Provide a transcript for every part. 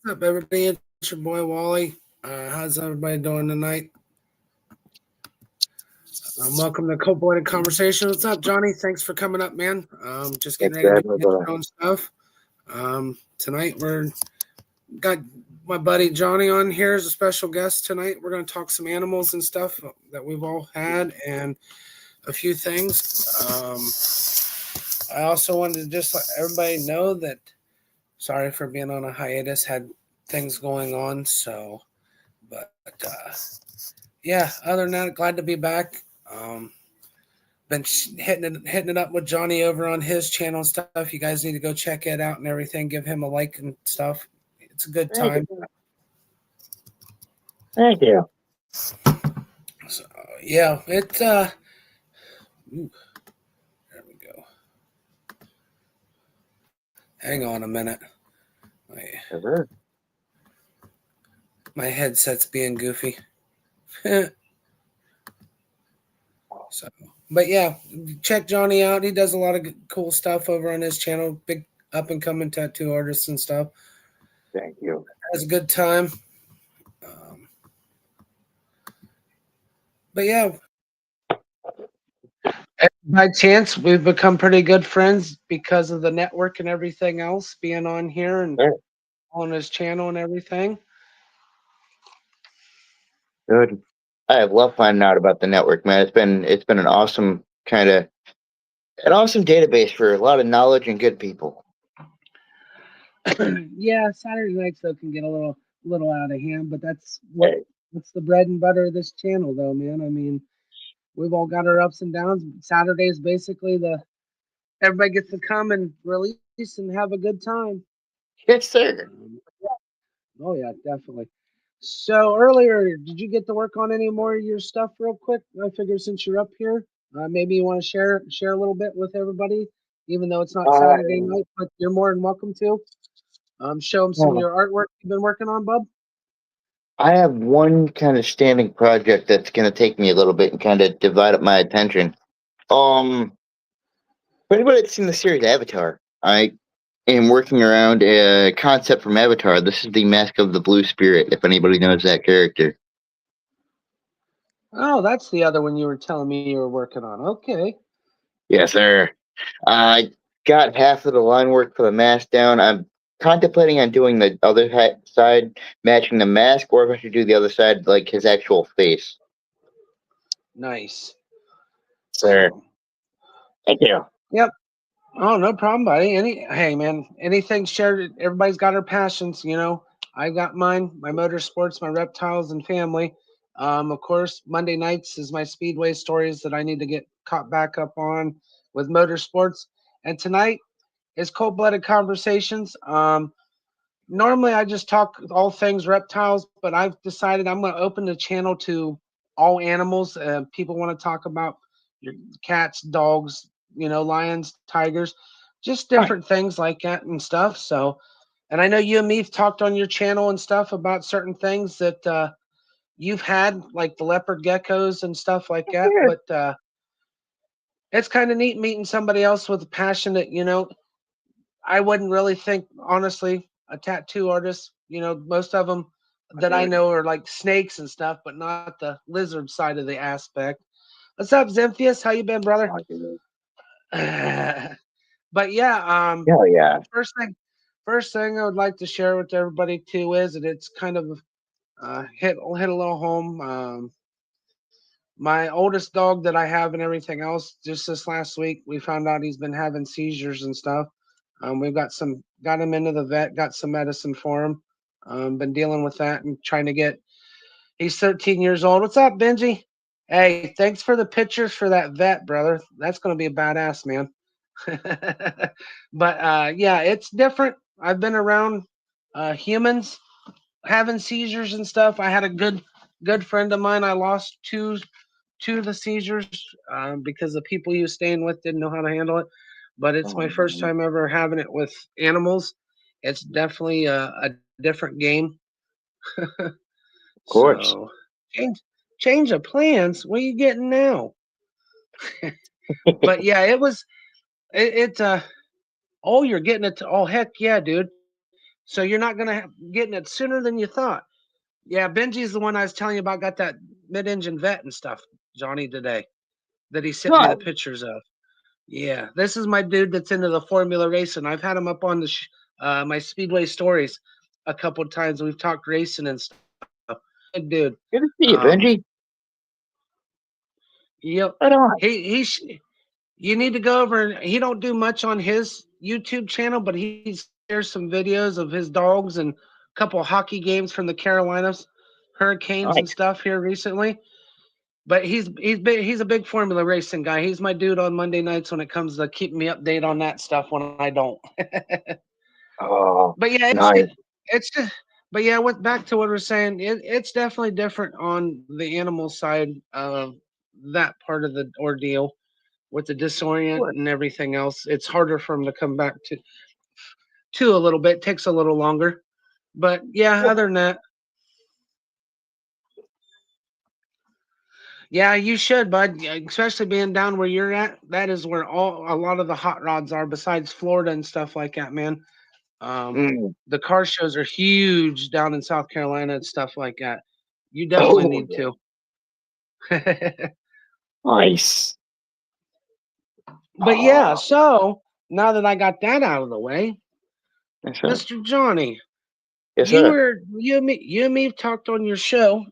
What's up, everybody? It's your boy Wally. How's everybody doing tonight? Welcome to Cold Blooded Conversation. What's up, Johnny? Thanks for coming up, man. Just getting Thanks ready for to do having me, the brother. intro and stuff. Tonight we're got my buddy Johnny on here as a special guest tonight. We're going to talk some animals and stuff that we've all had and a few things. I also wanted to just let everybody know that sorry for being on a hiatus. Had things going on, but yeah, other than that, glad to be back. Been hitting it up with Johnny over on his channel and stuff. You guys need to go check it out and everything. Give him a like and stuff. It's a good Thank time. you. Thank you. So, yeah, ooh, there we go. Hang on a minute. My, Sure. my headset's being goofy. So, but yeah, check Johnny out. He does a lot of cool stuff over on his channel. Big up and coming tattoo artists and stuff. Thank you. Has a good time. Um, but yeah, by chance, we've become pretty good friends because of the network and everything else being on here and Sure. on his channel and everything. Good. I have loved finding out about the network, man. It's been an awesome database for a lot of knowledge and good people. Yeah, Saturday nights though can get a little out of hand, but Hey, what's the bread and butter of this channel though, man. I mean, we've all got our ups and downs. Saturday is basically the everybody gets to come and release and have a good time. yes, sir. Um, oh yeah, definitely. So earlier, did you get to work on any more of your stuff real quick? I figure since you're up here, maybe you want to share a little bit with everybody, even though it's not Uh, Saturday night, but you're more than welcome to. Show them some of well, your artwork you've been working on, bub. I have one kind of standing project that's going to take me a little bit and kind of divide up my attention. Um, for anybody that's seen the series Avatar, I am working around a concept from Avatar. This is the Mask of the Blue Spirit, if anybody knows that character. Oh, that's the other one you were telling me you were working on. Okay. Yes, sir. I got half of the line work for the mask down. I'm contemplating on doing the other side, matching the mask, or if I should do the other side, like his actual face. Nice. Sir. So, Thank you. yep. Oh, no problem, buddy. Hey, man, anything shared. Everybody's got their passions, you know. I got mine, my motorsports, my reptiles, and family. Of course, Monday nights is my speedway stories that I need to get caught back up on with motorsports. And tonight is cold blooded conversations. Normally I just talk all things reptiles, but I've decided I'm going to open the channel to all animals. People want to talk about your cats, dogs, lions, tigers, just Hi. different things like that and stuff. So, and I know you and me've talked on your channel and stuff about certain things that you've had, like the leopard geckos and stuff like that. Sure. But it's kind of neat meeting somebody else with a passion that, I wouldn't really think, honestly, a tattoo artist, most of them that I know are like snakes and stuff, but not the lizard side of the aspect. What's up, Zemphius? How you been, brother? But yeah, Hell yeah. first thing I would like to share with everybody too is that it's kind of hit a little home. My oldest dog that I have and everything else, just this last week, we found out he's been having seizures and stuff. We've got him into the vet, got some medicine for him. Been dealing with that and trying to get. He's 13 years old. What's up, Benji? Hey, thanks for the pictures for that vet, brother. That's gonna be a badass, man. But yeah, it's different. I've been around humans having seizures and stuff. I had a good friend of mine. I lost two of the seizures because the people he was staying with didn't know how to handle it. But it's my first time ever having it with animals. It's definitely a different game. Of course. So change of plans. What are you getting now? But yeah, it was it. Oh, you're getting it. Oh heck yeah, dude. So you're not going to getting it sooner than you thought. Yeah, Benji's the one I was telling you about. Got that mid-engine vet and stuff, Johnny, today that he sent me the God, pictures of. Yeah, this is my dude that's into the formula racing. I've had him up on my Speedway stories a couple of times. We've talked racing and stuff. Good dude. good to see you, Um, Benji. yep. Right on. You need to go over and he don't do much on his YouTube channel, but he shares some videos of his dogs and a couple of hockey games from the Carolinas, Hurricanes and Nice. stuff here recently. But he's a big formula racing guy. He's my dude on Monday nights when it comes to keeping me updated on that stuff when I don't. Oh, But yeah, nice. it's just but yeah, back to what we're saying, it's definitely different on the animal side of that part of the ordeal with the disorient and everything else. It's harder for them to come back to a little bit. Takes a little longer. But yeah, other than that, yeah, you should, bud. Especially being down where you're at. That is where a lot of the hot rods are, besides Florida and stuff like that, man. Um, Mm. the car shows are huge down in South Carolina and stuff like that. You definitely Oh, need yeah. to. Nice. But yeah, Oh, so now that I got that out of the way, yes, sir. Mr. Johnny, Yes, sir. you and me have talked on your show.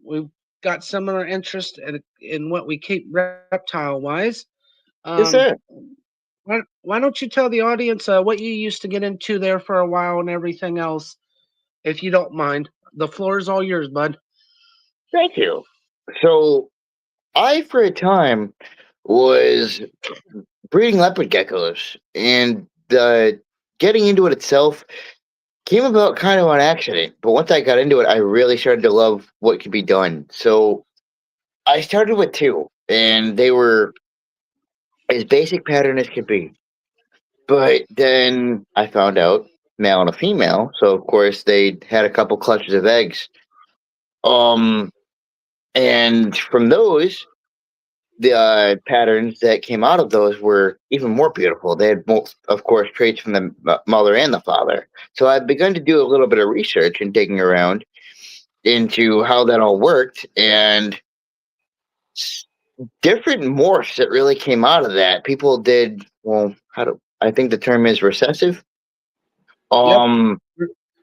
We've got similar interest in what we keep reptile wise. Yes, Um, sir. why don't you tell the audience what you used to get into there for a while and everything else, if you don't mind? The floor is all yours, bud. Thank you. So, I, for a time, was breeding leopard geckos, and getting into it itself came about kind of on accident. But once I got into it, I really started to love what could be done. So, I started with two, and they were as basic pattern as could be. But then I found out male and a female, so of course they had a couple clutches of eggs. Um, and from those, the patterns that came out of those were even more beautiful. They had both, of course, traits from the mother and the father. So I've begun to do a little bit of research and digging around into how that all worked and different morphs that really came out of that. People did well. How do I think the term is recessive? Yep, Um,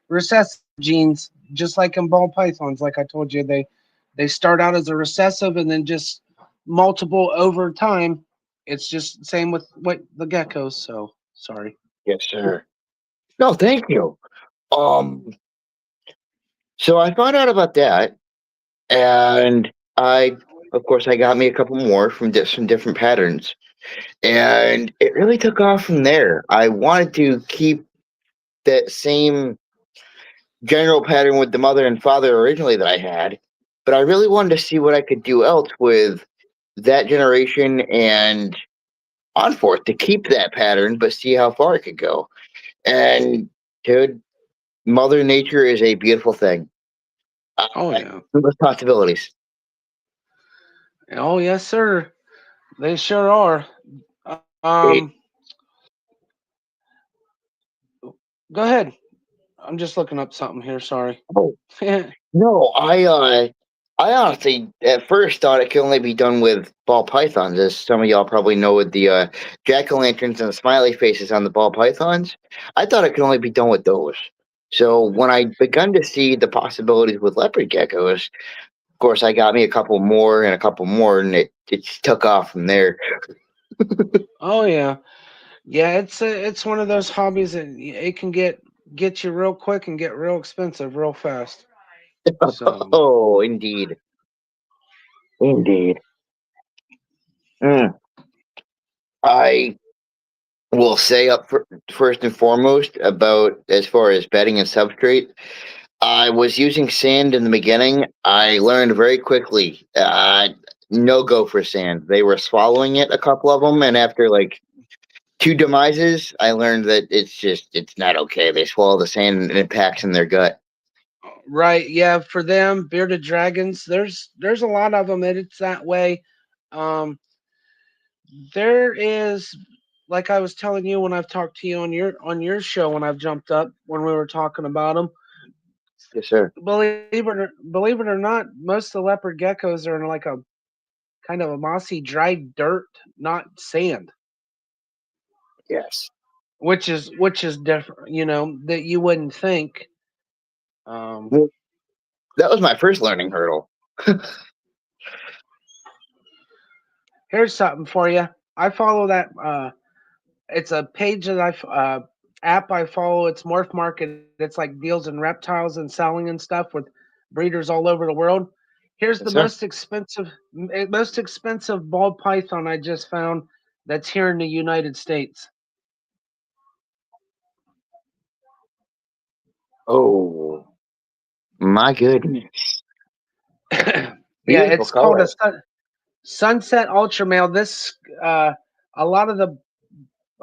recessive genes, just like in ball pythons. Like I told you, they start out as a recessive and then just multiple over time. It's just same with what the geckos. So sorry. yes, sir. No, thank you. Um, so I found out about that, and of course, I got me a couple more from some different patterns, and it really took off from there. I wanted to keep that same general pattern with the mother and father originally that I had, but I really wanted to see what I could do else with that generation and on forth to keep that pattern, but see how far it could go. And dude, Mother Nature is a beautiful thing. Oh yeah. Endless possibilities. Oh yes, sir. They sure are. It, Um, go ahead. I'm just looking up something here. Sorry. oh no, I honestly at first thought it could only be done with ball pythons, as some of y'all probably know with the jack o' lanterns and the smiley faces on the ball pythons. I thought it could only be done with those. So when I begun to see the possibilities with leopard geckos, of course, I got me a couple more and a couple more, and it just took off from there. Oh yeah. Yeah, it's one of those hobbies that it can get you real quick and get real expensive real fast. So, Oh, indeed, indeed. Mm. I will say first and foremost about as far as bedding and substrate. I was using sand in the beginning. I learned very quickly no go for sand. They were swallowing it, a couple of them, and after like two demises, I learned that it's not okay. They swallow the sand and it packs in their gut. right, yeah, for them bearded dragons, there's a lot of them and it's that way. Um there is like I was telling you when I've talked to you on your show when I've jumped up when we were talking about them. Yes, sir. Believe it or not, most of the leopard geckos are in like a kind of a mossy, dry dirt, not sand, Yes. which is different. That you wouldn't think. Um, Well, that was my first learning hurdle. Here's something for you. I follow that. It's a page that app I follow. It's Morph Market. It's like deals in reptiles and selling and stuff with breeders all over the world. Here's the Yes, sir. most expensive ball python I just found that's here in the United States. Oh, my goodness. Yeah, Beautiful it's called a color. Sunset Ultra Male. This a lot of the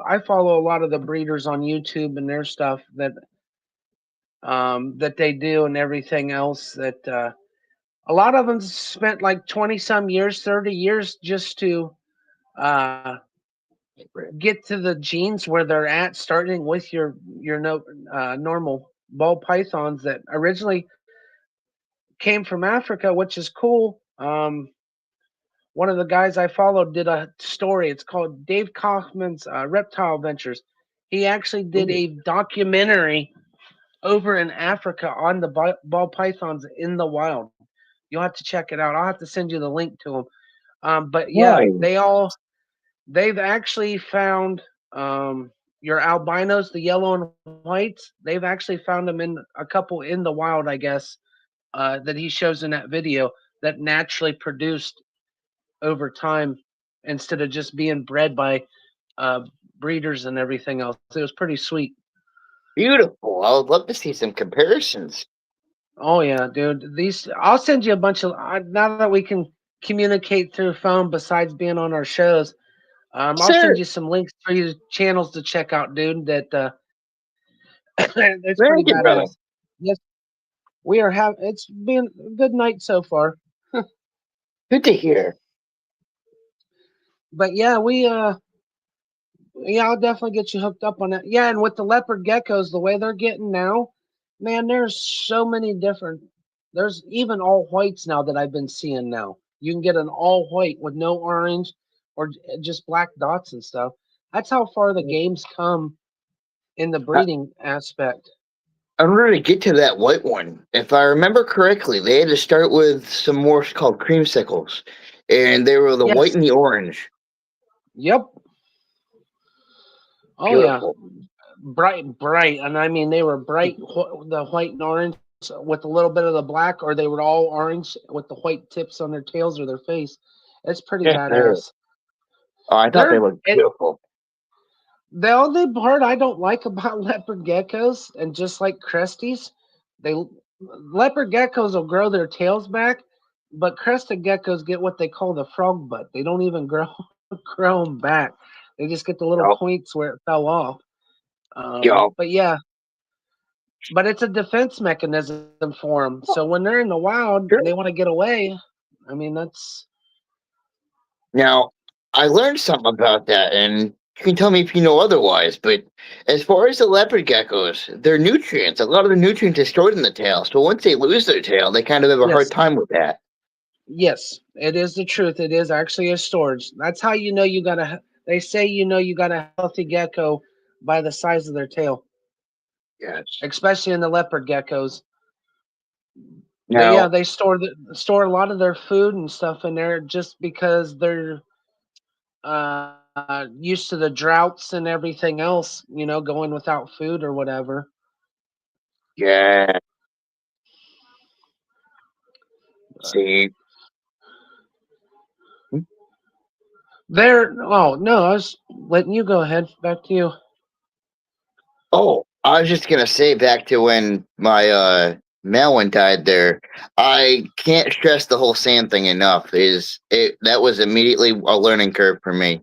I follow a lot of the breeders on YouTube and their stuff that they do and everything else that a lot of them spent like 20 some years, 30 years just to uh, get to the genes where they're at, starting with your no, normal ball pythons that originally came from Africa, which is cool. One of the guys I followed did a story. It's called Dave Kaufman's Reptile Ventures. He actually did Ooh. a documentary over in Africa on the ball pythons in the wild. You'll have to check it out. I'll have to send you the link to them. But yeah, Nice. they've actually found your albinos, the yellow and whites. They've actually found them in a couple in the wild, I guess, that he shows in that video that naturally produced over time instead of just being bred by uh, breeders and everything else. It was pretty sweet. Beautiful. I would love to see some comparisons. Oh yeah, dude. These I'll send you a bunch of now that we can communicate through phone besides being on our shows. I'll send Sir, you some links for you channels to check out, dude. That that's pretty thank you, brother. badass. Yes, we are having. It's been a good night so far. Good to hear. But yeah, yeah, I'll definitely get you hooked up on that. Yeah, and with the leopard geckos, the way they're getting now, man, there's so many different. There's even all whites now that I've been seeing now. You can get an all white with no orange or just black dots and stuff. That's how far the game's come in the I, breeding aspect. in order to get to that white one, if I remember correctly, they had to start with some morphs called creamsicles, and they were the white Yes. and the orange. Yep. Oh yeah. Beautiful. Bright, and I mean they were bright, the white and orange with a little bit of the black, or they were all orange with the white tips on their tails or their face. It's pretty Yes, sir. badass. Oh, I thought they They're looked it, beautiful. the only part I don't like about leopard geckos, and just like cresties, they leopard geckos will grow their tails back, but crested geckos get what they call the frog butt. They don't even grow them back. They just get the little Yup. points where it fell off. Yup. But yeah, but it's a defense mechanism for them. So when they're in the wild Sure. and they want to get away, I mean that's Now, I learned something about that, and you can tell me if you know otherwise. But as far as the leopard geckos, their nutrients, a lot of the nutrients are stored in the tail. So once they lose their tail, they kind of have a hard yes, time with that. yes, it is the truth. It is actually a storage. That's how you know you got a. They say you got a healthy gecko by the size of their tail, Yes. especially in the leopard geckos. But yeah, Now, they store a lot of their food and stuff in there just because they're used to the droughts and everything else. Going without food or whatever. yeah. See, Oh no, I was letting you go ahead. Back to you. oh, I was just gonna say back to when my male one died there. I can't stress the whole sand thing enough. Is it that was immediately a learning curve for me.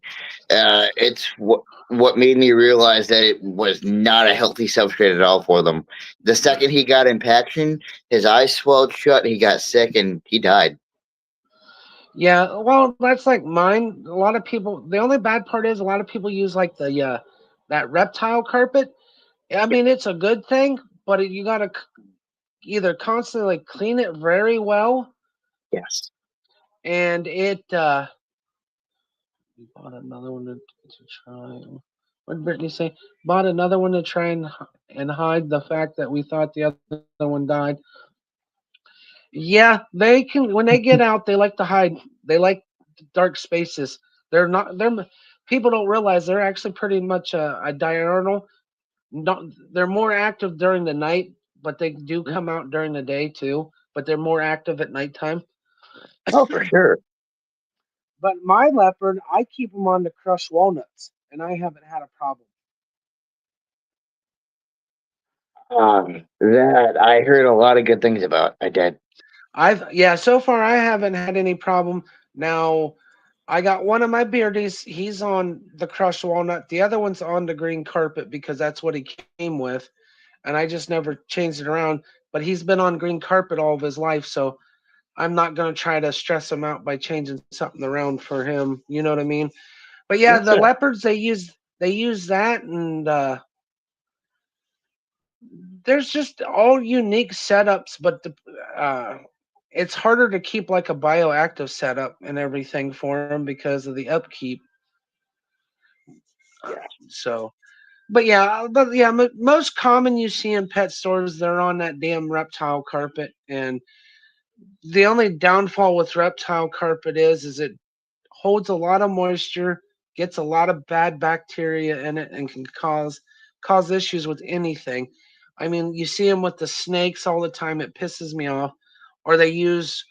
It's what made me realize that it was not a healthy substrate at all for them. The second he got impaction, his eyes swelled shut, he got sick, and he died. Yeah, well, that's like mine. A lot of people. The only bad part is a lot of people use like the that reptile carpet. I mean, it's a good thing, but you gotta either constantly clean it very well, Yes. and it bought another one to try. What did Brittany say? Bought another one to try and hide the fact that we thought the other one died. Yeah, they can. When they get out, they like to hide. They like dark spaces. They're not. People don't realize they're actually pretty much a diurnal. Not, they're more active during the night, but they do come out during the day too. But they're more active at nighttime. Oh, for sure. But my leopard, I keep them on the crushed walnuts, and I haven't had a problem. That I heard a lot of good things about. I did. So far I haven't had any problem. Now I got one of my beardies. He's on the crushed walnut. The other one's on the green carpet because that's what he came with, and I just never changed it around. But he's been on green carpet all of his life, so I'm not gonna try to stress him out by changing something around for him. You know what I mean? But yeah, That's the it. leopards they use that, and there's just all unique setups, but it's harder to keep like a bioactive setup and everything for them because of the upkeep. Yeah. So, but most common you see in pet stores, they're on that damn reptile carpet, and the only downfall with reptile carpet is it holds a lot of moisture, gets a lot of bad bacteria in it, and can cause issues with anything. I mean, you see them with the snakes all the time. It pisses me off. Or they use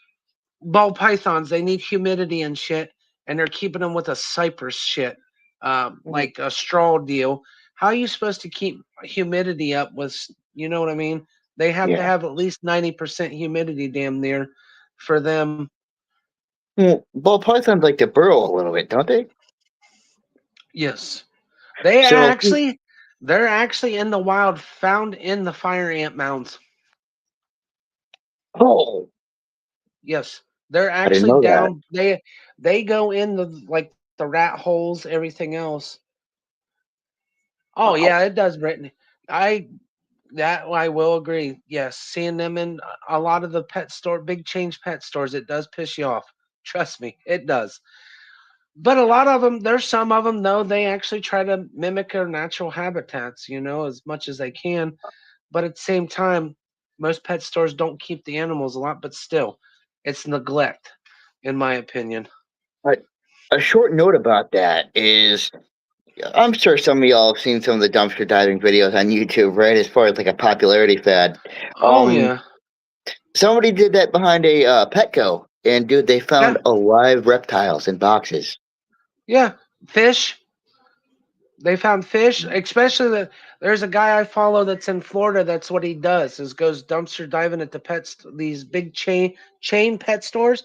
ball pythons. They need humidity and shit, and they're keeping them with a cypress shit, Mm. like a straw deal. How are you supposed to keep humidity up with? You know what I mean? They have to Yeah. have at least 90% humidity, damn near, for them. Well, ball pythons like to burrow a little bit, don't they? Yes. They So, actually, they're actually in the wild, found in the fire ant mounds. oh, Yes, they're I didn't actually know that. down. They go in the like the rat holes, everything else. Oh Wow. yeah, it does, Brittany. I I will agree. Yes, seeing them in a lot of the pet store, big change pet stores, it does piss you off. Trust me, it does. But a lot of them, there's some of them though. They actually try to mimic their natural habitats, as much as they can. But at the same time, most pet stores don't keep the animals a lot, but still, it's neglect, in my opinion. But a short note about that is I'm sure some of y'all have seen some of the dumpster diving videos on YouTube, right? As far as like a popularity fad. Oh Um, yeah, Somebody did that behind a Petco, and dude, they yeah, found alive reptiles in boxes. yeah. Fish. They found fish, especially there's a guy I follow that's in Florida. That's what he does is goes dumpster diving at the these big chain pet stores.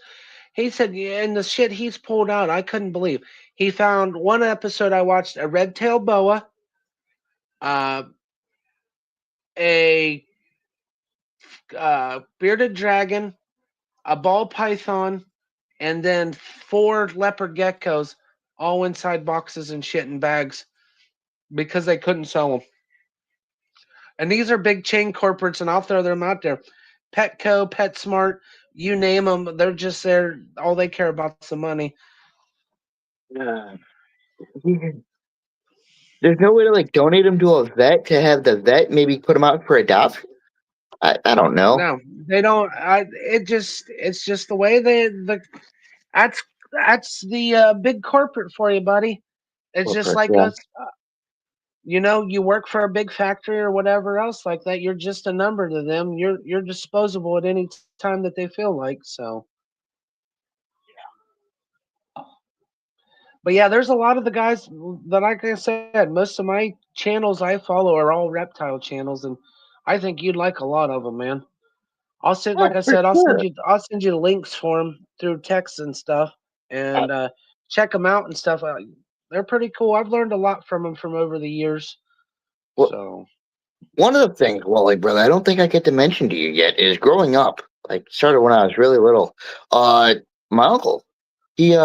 He said, yeah, and the shit he's pulled out, I couldn't believe. He found one episode I watched a red tailed boa, uh, a bearded dragon, a ball python, and then four leopard geckos, all inside boxes and shit in bags because they couldn't sell them. And these are big chain corporates, and I'll throw them out there. Petco, PetSmart, you name them, they're just there. All they care about is the money. Uh, there's no way to like donate them to a vet to have the vet maybe put them out for adoption. I don't know. No, they don't. It's just the way that's that's the big corporate for you, buddy. It's just Corporate, like yeah. us. You work for a big factory or whatever else like that. You're just a number to them. You're disposable at any time that they feel like. So, but yeah, there's a lot of the guys that, like I said, most of my channels I follow are all reptile channels, and I think you'd like a lot of them, man. Yeah, Like I for said, sure. I'll send you the links for them through text and stuff, Uh, and check them out and stuff. They're pretty cool. I've learned a lot from them from over the years. well, So, one of the things, Wally, brother, I don't think I get to mention to you yet is growing up. Like started when I was really little. Uh, my uncle. He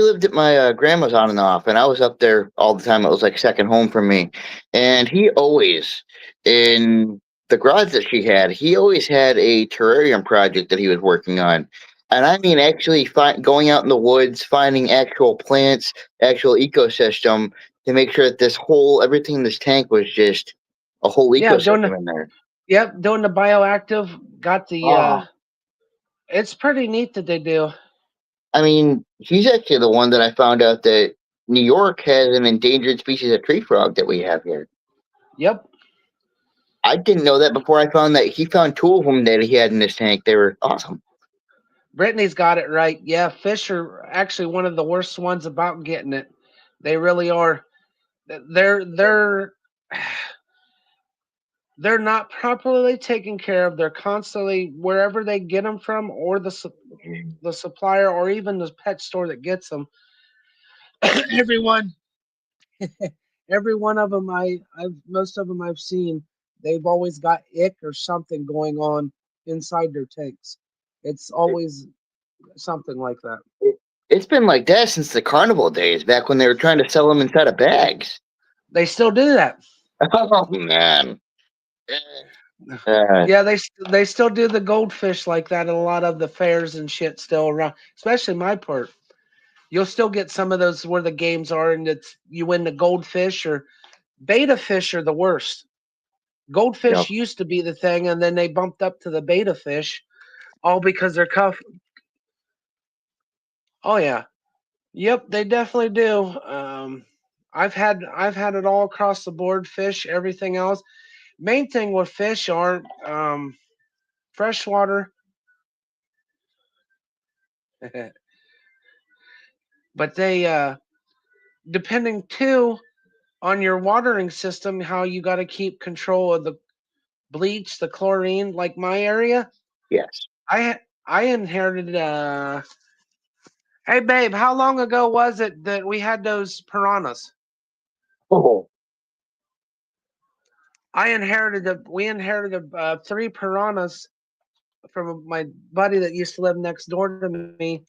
lived at my grandma's on and off, and I was up there all the time. It was like second home for me. And he always, in the garage that she had, he always had a terrarium project that he was working on. And I mean, actually, going out in the woods, finding actual plants, actual ecosystem to make sure that everything in this tank was just a whole Yeah, doing ecosystem in there. doing the bioactive. Got the. Oh, It's pretty neat that they do. I mean, he's actually the one that I found out that New York has an endangered species of tree frog that we have here. Yep. I didn't know that before I found that he found two of them that he had in his tank. They were awesome. Brittany's got it right. Yeah, fish are actually one of the worst ones about getting it. They really are. They're they're not properly taken care of. They're constantly wherever they get them from, or the supplier, or even the pet store that gets them. everyone, every one of them, I've most of them I've seen. They've always got ick or something going on inside their tanks. It's always something like that. It's been like that since the carnival days, back when they were trying to sell them inside of bags. They still do that. Oh man. Yeah, they still do the goldfish like that at a lot of the fairs and shit still around, especially my part. You'll still get some of those where the games are and it's you win the goldfish or beta fish are the worst. Goldfish Yep. used to be the thing and then they bumped up to the beta fish all because they're cuff. Oh yeah. Yep, they definitely do. I've had it all across the board, fish, everything else. Main thing with fish are freshwater. But they depending too on your watering system, how you got to keep control of the bleach, the chlorine. Like my area, Yes. I inherited. Hey babe, how long ago was it that we had those piranhas? Oh. We inherited 3 piranhas from my buddy that used to live next door to me.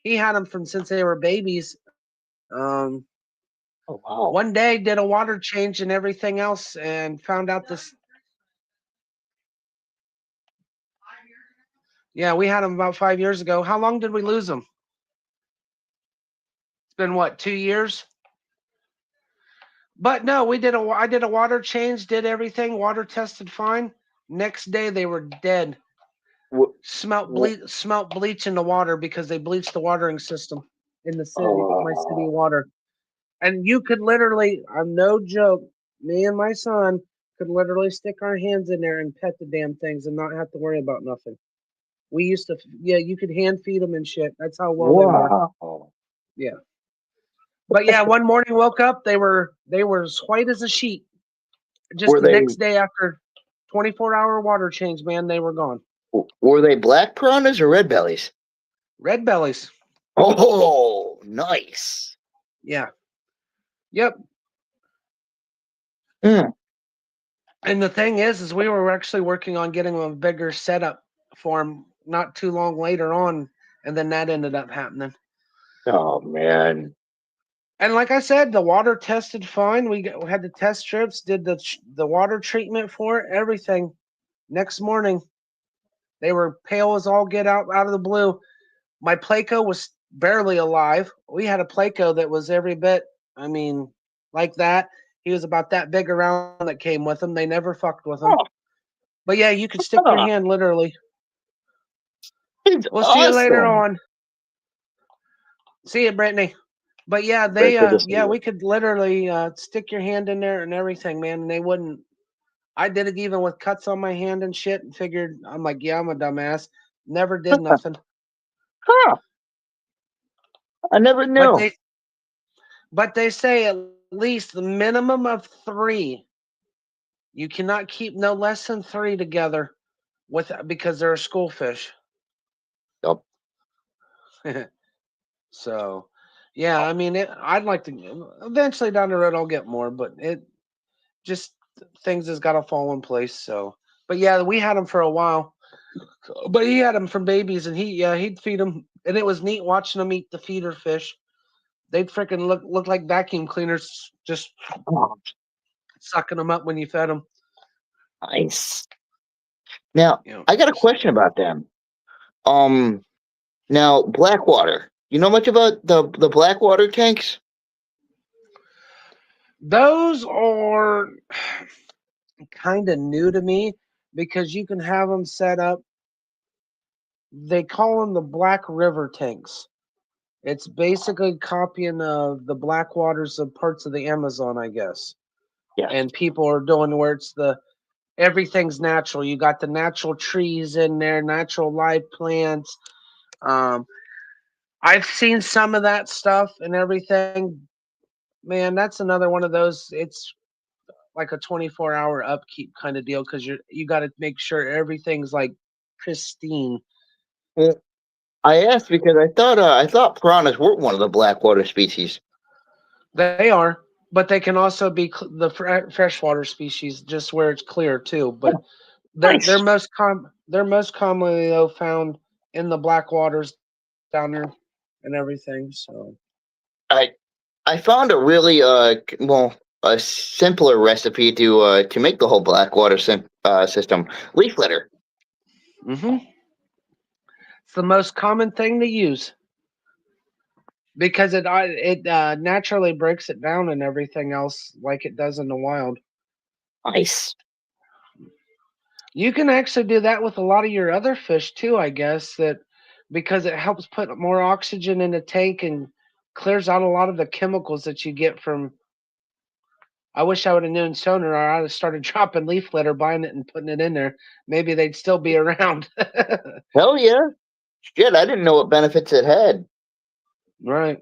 He had them from since they were babies. Um, Oh wow. One day did a water change and everything else, and found out this. Yeah, we had them about 5 years ago. How long did we lose them? It's been what, 2 years? But no, I did a water change, did everything, water tested fine. Next day they were dead. Smelt bleach in the water because they bleached the watering system in the city, my city water. And you could literally, I'm no joke, me and my son could literally stick our hands in there and pet the damn things and not have to worry about nothing. We used to, yeah, you could hand feed them and shit. That's how well they were. Wow. Yeah. But yeah, one morning woke up, they were as white as a sheet. Just Were the they next day after 24-hour water change, man, they were gone. were they black piranhas or red bellies? Red bellies. Oh, nice. Yeah. Yep. Mm. And the thing is we were actually working on getting a bigger setup for them not too long later on, and then that ended up happening. Oh man. And like I said, the water tested fine. We had the test strips, did the water treatment for it, everything. Next morning, they were pale as all get out of the blue. My Placo was barely alive. We had a Placo that was every bit, I mean, like that. He was about that big around that came with him. They never fucked with him. Oh. But yeah, you could stick your hand literally. It's We'll awesome. see you later on. See you, Brittany. But yeah, we could literally stick your hand in there and everything, man, and they wouldn't. I did it even with cuts on my hand and shit, and figured I'm like, yeah, I'm a dumbass. Never did nothing. Huh. I never knew. But they say at least the minimum of 3. You cannot keep no less than 3 together because they're a school fish. Yep. So, yeah, I mean, I'd like to eventually down the road I'll get more, but it just things has got to fall in place. So, but yeah, we had them for a while, but he had them from babies, and he'd feed them And it was neat watching them eat the feeder fish. They'd freaking look like vacuum cleaners, just Oh, sucking them up when you fed them. nice. Now, You know, I got a question about them. Um, now Blackwater. You know much about the Blackwater tanks? those are kind of new to me because you can have them set up. They call them the Black River tanks. It's basically copying the black waters of parts of the Amazon, I guess. Yes. And people are doing where it's everything's natural. You got the natural trees in there, natural live plants. Um, I've seen some of that stuff and everything. Man, that's another one of those. It's like a 24-hour upkeep kind of deal because you got to make sure everything's like pristine. Well, I asked because I thought piranhas weren't one of the Blackwater species. They are, but they can also be the freshwater species, just where it's clear too. But they're Nice. they're most commonly though found in the black waters down there and everything. So I found a really a simpler recipe to make the whole Blackwater system. Leaf litter. it's the most common thing to use because it naturally breaks it down and everything else like it does in the wild. Nice. You can actually do that with a lot of your other fish too, I guess, that because it helps put more oxygen in the tank and clears out a lot of the chemicals that you get from. I wish I would have known sooner, or I'd have started dropping leaf litter, buying it, and putting it in there. Maybe they'd still be around. Hell yeah. Shit, I didn't know what benefits it had. Right.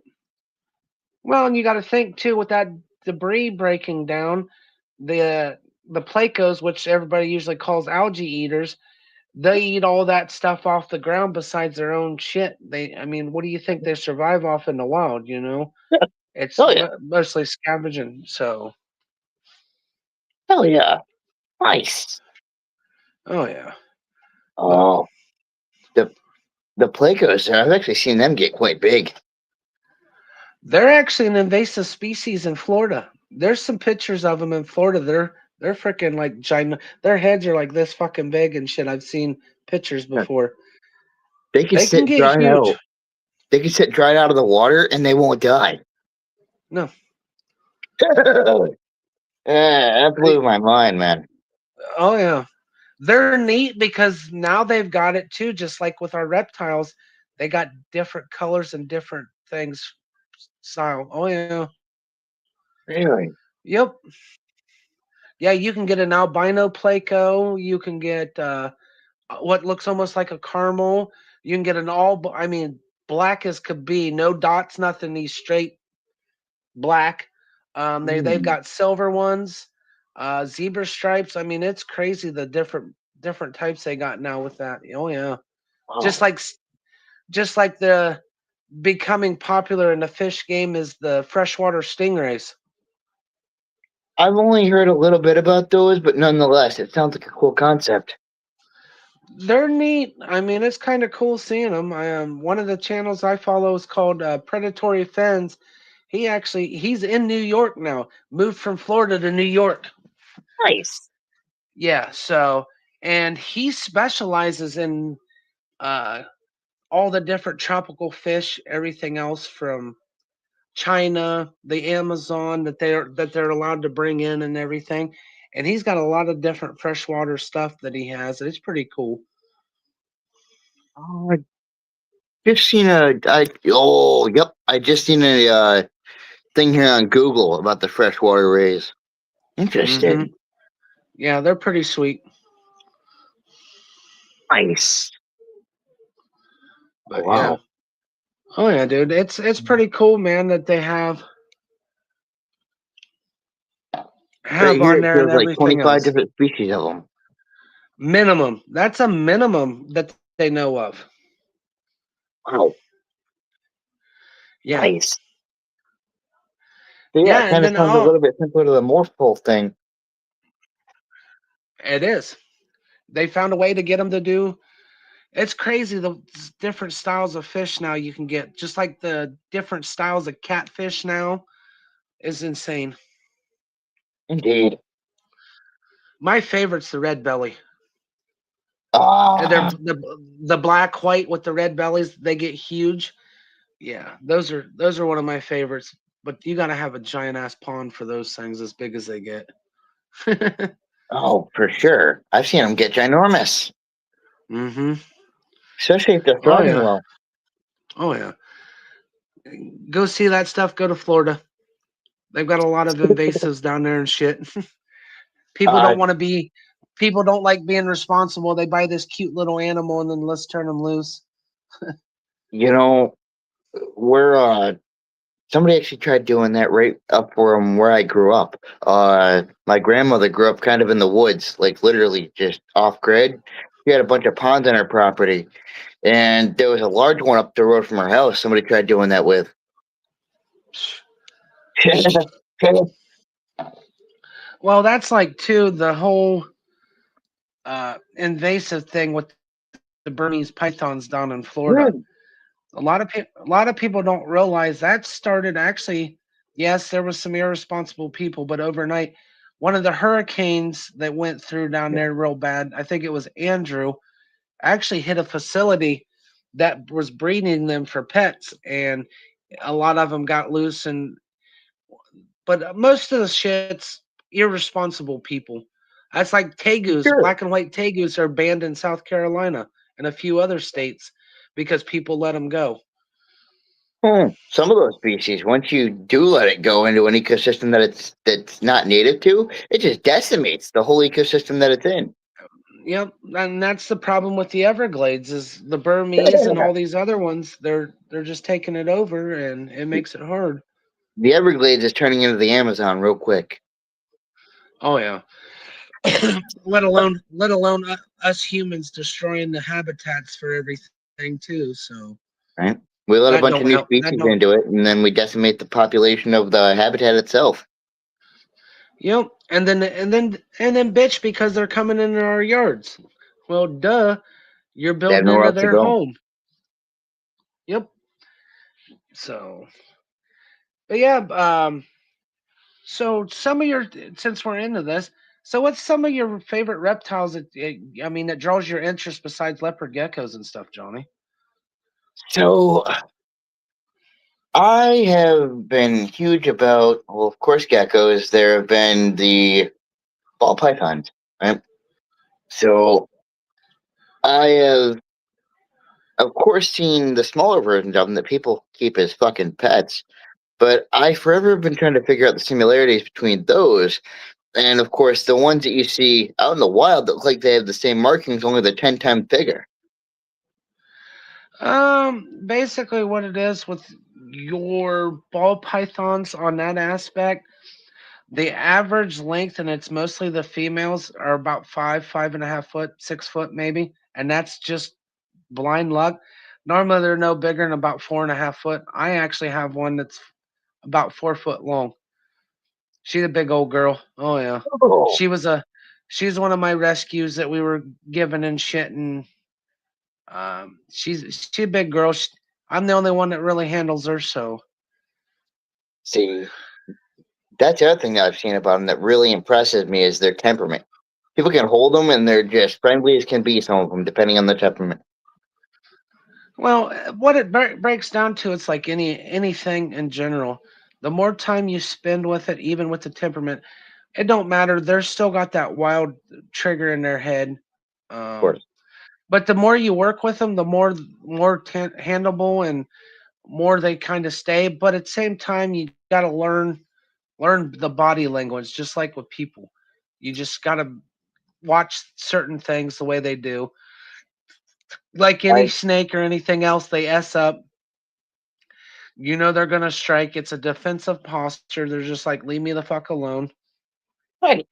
Well, and you got to think too with that debris breaking down, the placos, which everybody usually calls algae eaters, they eat all that stuff off the ground besides their own shit. I mean, what do you think they survive off in the wild? It's Hell yeah. mostly scavenging. So, Hell yeah. Nice. oh yeah, but Oh, the the Placos, I've actually seen them get quite big. they're actually an invasive species in Florida. There's some pictures of them in Florida. They're freaking like giant. Their heads are like this fucking big and shit. I've seen pictures before. They can They can sit get dried huge. out. They can sit dried out of the water and they won't die. No, That blew my mind, man. oh yeah, they're neat because now they've got it too. Just like with our reptiles, they got different colors and different things. Style. Oh yeah. Really? Yep. Yeah, you can get an albino placo. You can get what looks almost like a caramel. You can get an I mean, black as could be, no dots, nothing. These straight black. They've Mm. got silver ones, zebra stripes. I mean, it's crazy the different types they got now with that. Oh yeah, just Wow. like just like the becoming popular in the fish game is the freshwater stingrays. I've only heard a little bit about those, but nonetheless, it sounds like a cool concept. They're neat. I mean, it's kind of cool seeing them. One of the channels I follow is called Predatory Fins. He's in New York now. Moved from Florida to New York. Nice. Yeah, so and he specializes in uh all the different tropical fish, everything else from China, the Amazon that they're allowed to bring in and everything. And he's got a lot of different freshwater stuff that he has. It's pretty cool. Oh, I just seen yep. I just seen a thing here on Google about the freshwater rays. Hmm. Interesting. Yeah, they're pretty sweet. Nice. But yeah. Wow. Oh yeah, dude. It's pretty cool, man, that they Right have on here, there and there's like everything 25 else. different species of them. Minimum. That's a minimum that they know of. Wow. Yeah. Nice. So yeah, Yeah, it and kind of then sounds a little bit simpler to the morphle thing. it is. They found a way to get them to do It's crazy the different styles of fish now you can get. Just like the different styles of catfish now is insane. Indeed. My favorite's the red belly. And they're Ah, the black white with the red bellies, they get huge. Yeah, those are one of my favorites. But you gotta have a giant ass pond for those things as big as they get. oh, for sure. I've seen them get ginormous, Mm-hmm. especially if they're Oh thriving yeah. well. Oh yeah. Go see that stuff, go to Florida. They've got a lot of invasives down there and shit. People Uh, don't want to be people don't like being responsible. They buy this cute little animal and then let's turn them loose. you know, we're somebody actually tried doing that right up from where I grew up. My grandmother grew up kind of in the woods, like literally just off grid. She had a bunch of ponds on her property, and there was a large one up the road from her house. Somebody tried doing that with. Well, that's like too the whole invasive thing with the Burmese pythons down in Florida. A lot of people don't realize that started actually. Yes, there was some irresponsible people, but overnight, one of the hurricanes that went through down there real bad, I think it was Andrew, actually hit a facility that was breeding them for pets, and a lot of them got loose. And but most of the shit's irresponsible people. That's like tegus. Sure. Black and white tegus are banned in South Carolina and a few other states because people let them go. Some of those species, once you do let it go into an ecosystem that's not native to, it just decimates the whole ecosystem that it's in. Yep, and that's the problem with the Everglades is the Burmese and all these other ones. They're just taking it over, and it makes it hard. The Everglades is turning into the Amazon real quick. Oh yeah. let alone us humans destroying the habitats for everything too. So Right? We let a that bunch of don't new help. That species don't. into it, and then we decimate the population of the habitat itself. Yep. And then bitch because they're coming into our yards. Well, duh. You're They have building nowhere into else to their go. home. Yep. So, but yeah. So some of your since we're into this, so what's some of your favorite reptiles that I mean that draws your interest besides leopard geckos and stuff, Johnny? So I have been huge about, well, of course, geckos. There have been the ball pythons, right? So I have, of course, seen the smaller versions of them that people keep as fucking pets. But I forever have been trying to figure out the similarities between those and, of course, the ones that you see out in the wild that look like they have the same markings, only they're 10 times bigger. Basically what it is with your ball pythons on that aspect, the average length, and it's mostly the females, are about 5.5 foot, 6 foot maybe, and that's just blind luck. Normally they're no bigger than about 4.5 foot. I actually have one that's about 4 foot long. She's a big old girl. Oh yeah. Oh, She was a she's one of my rescues that we were given and shit, and she's a big girl. I'm the only one that really handles her, so see, that's the other thing that I've seen about them that really impresses me is their temperament. People can hold them and they're just friendly as can be, some of them, depending on the temperament. well, what it breaks down to, it's like anything in general. The more time you spend with it, even with the temperament, it don't matter. They're still got that wild trigger in their head. Of Um, course. but the more you work with them, the more handleable and more they kind of stay. But at the same time, you got to learn the body language, just like with people. You just got to watch certain things the way they do. Like any I, snake or anything else, they s up. You know they're gonna strike. It's a defensive posture. They're just like, leave me the fuck alone. right.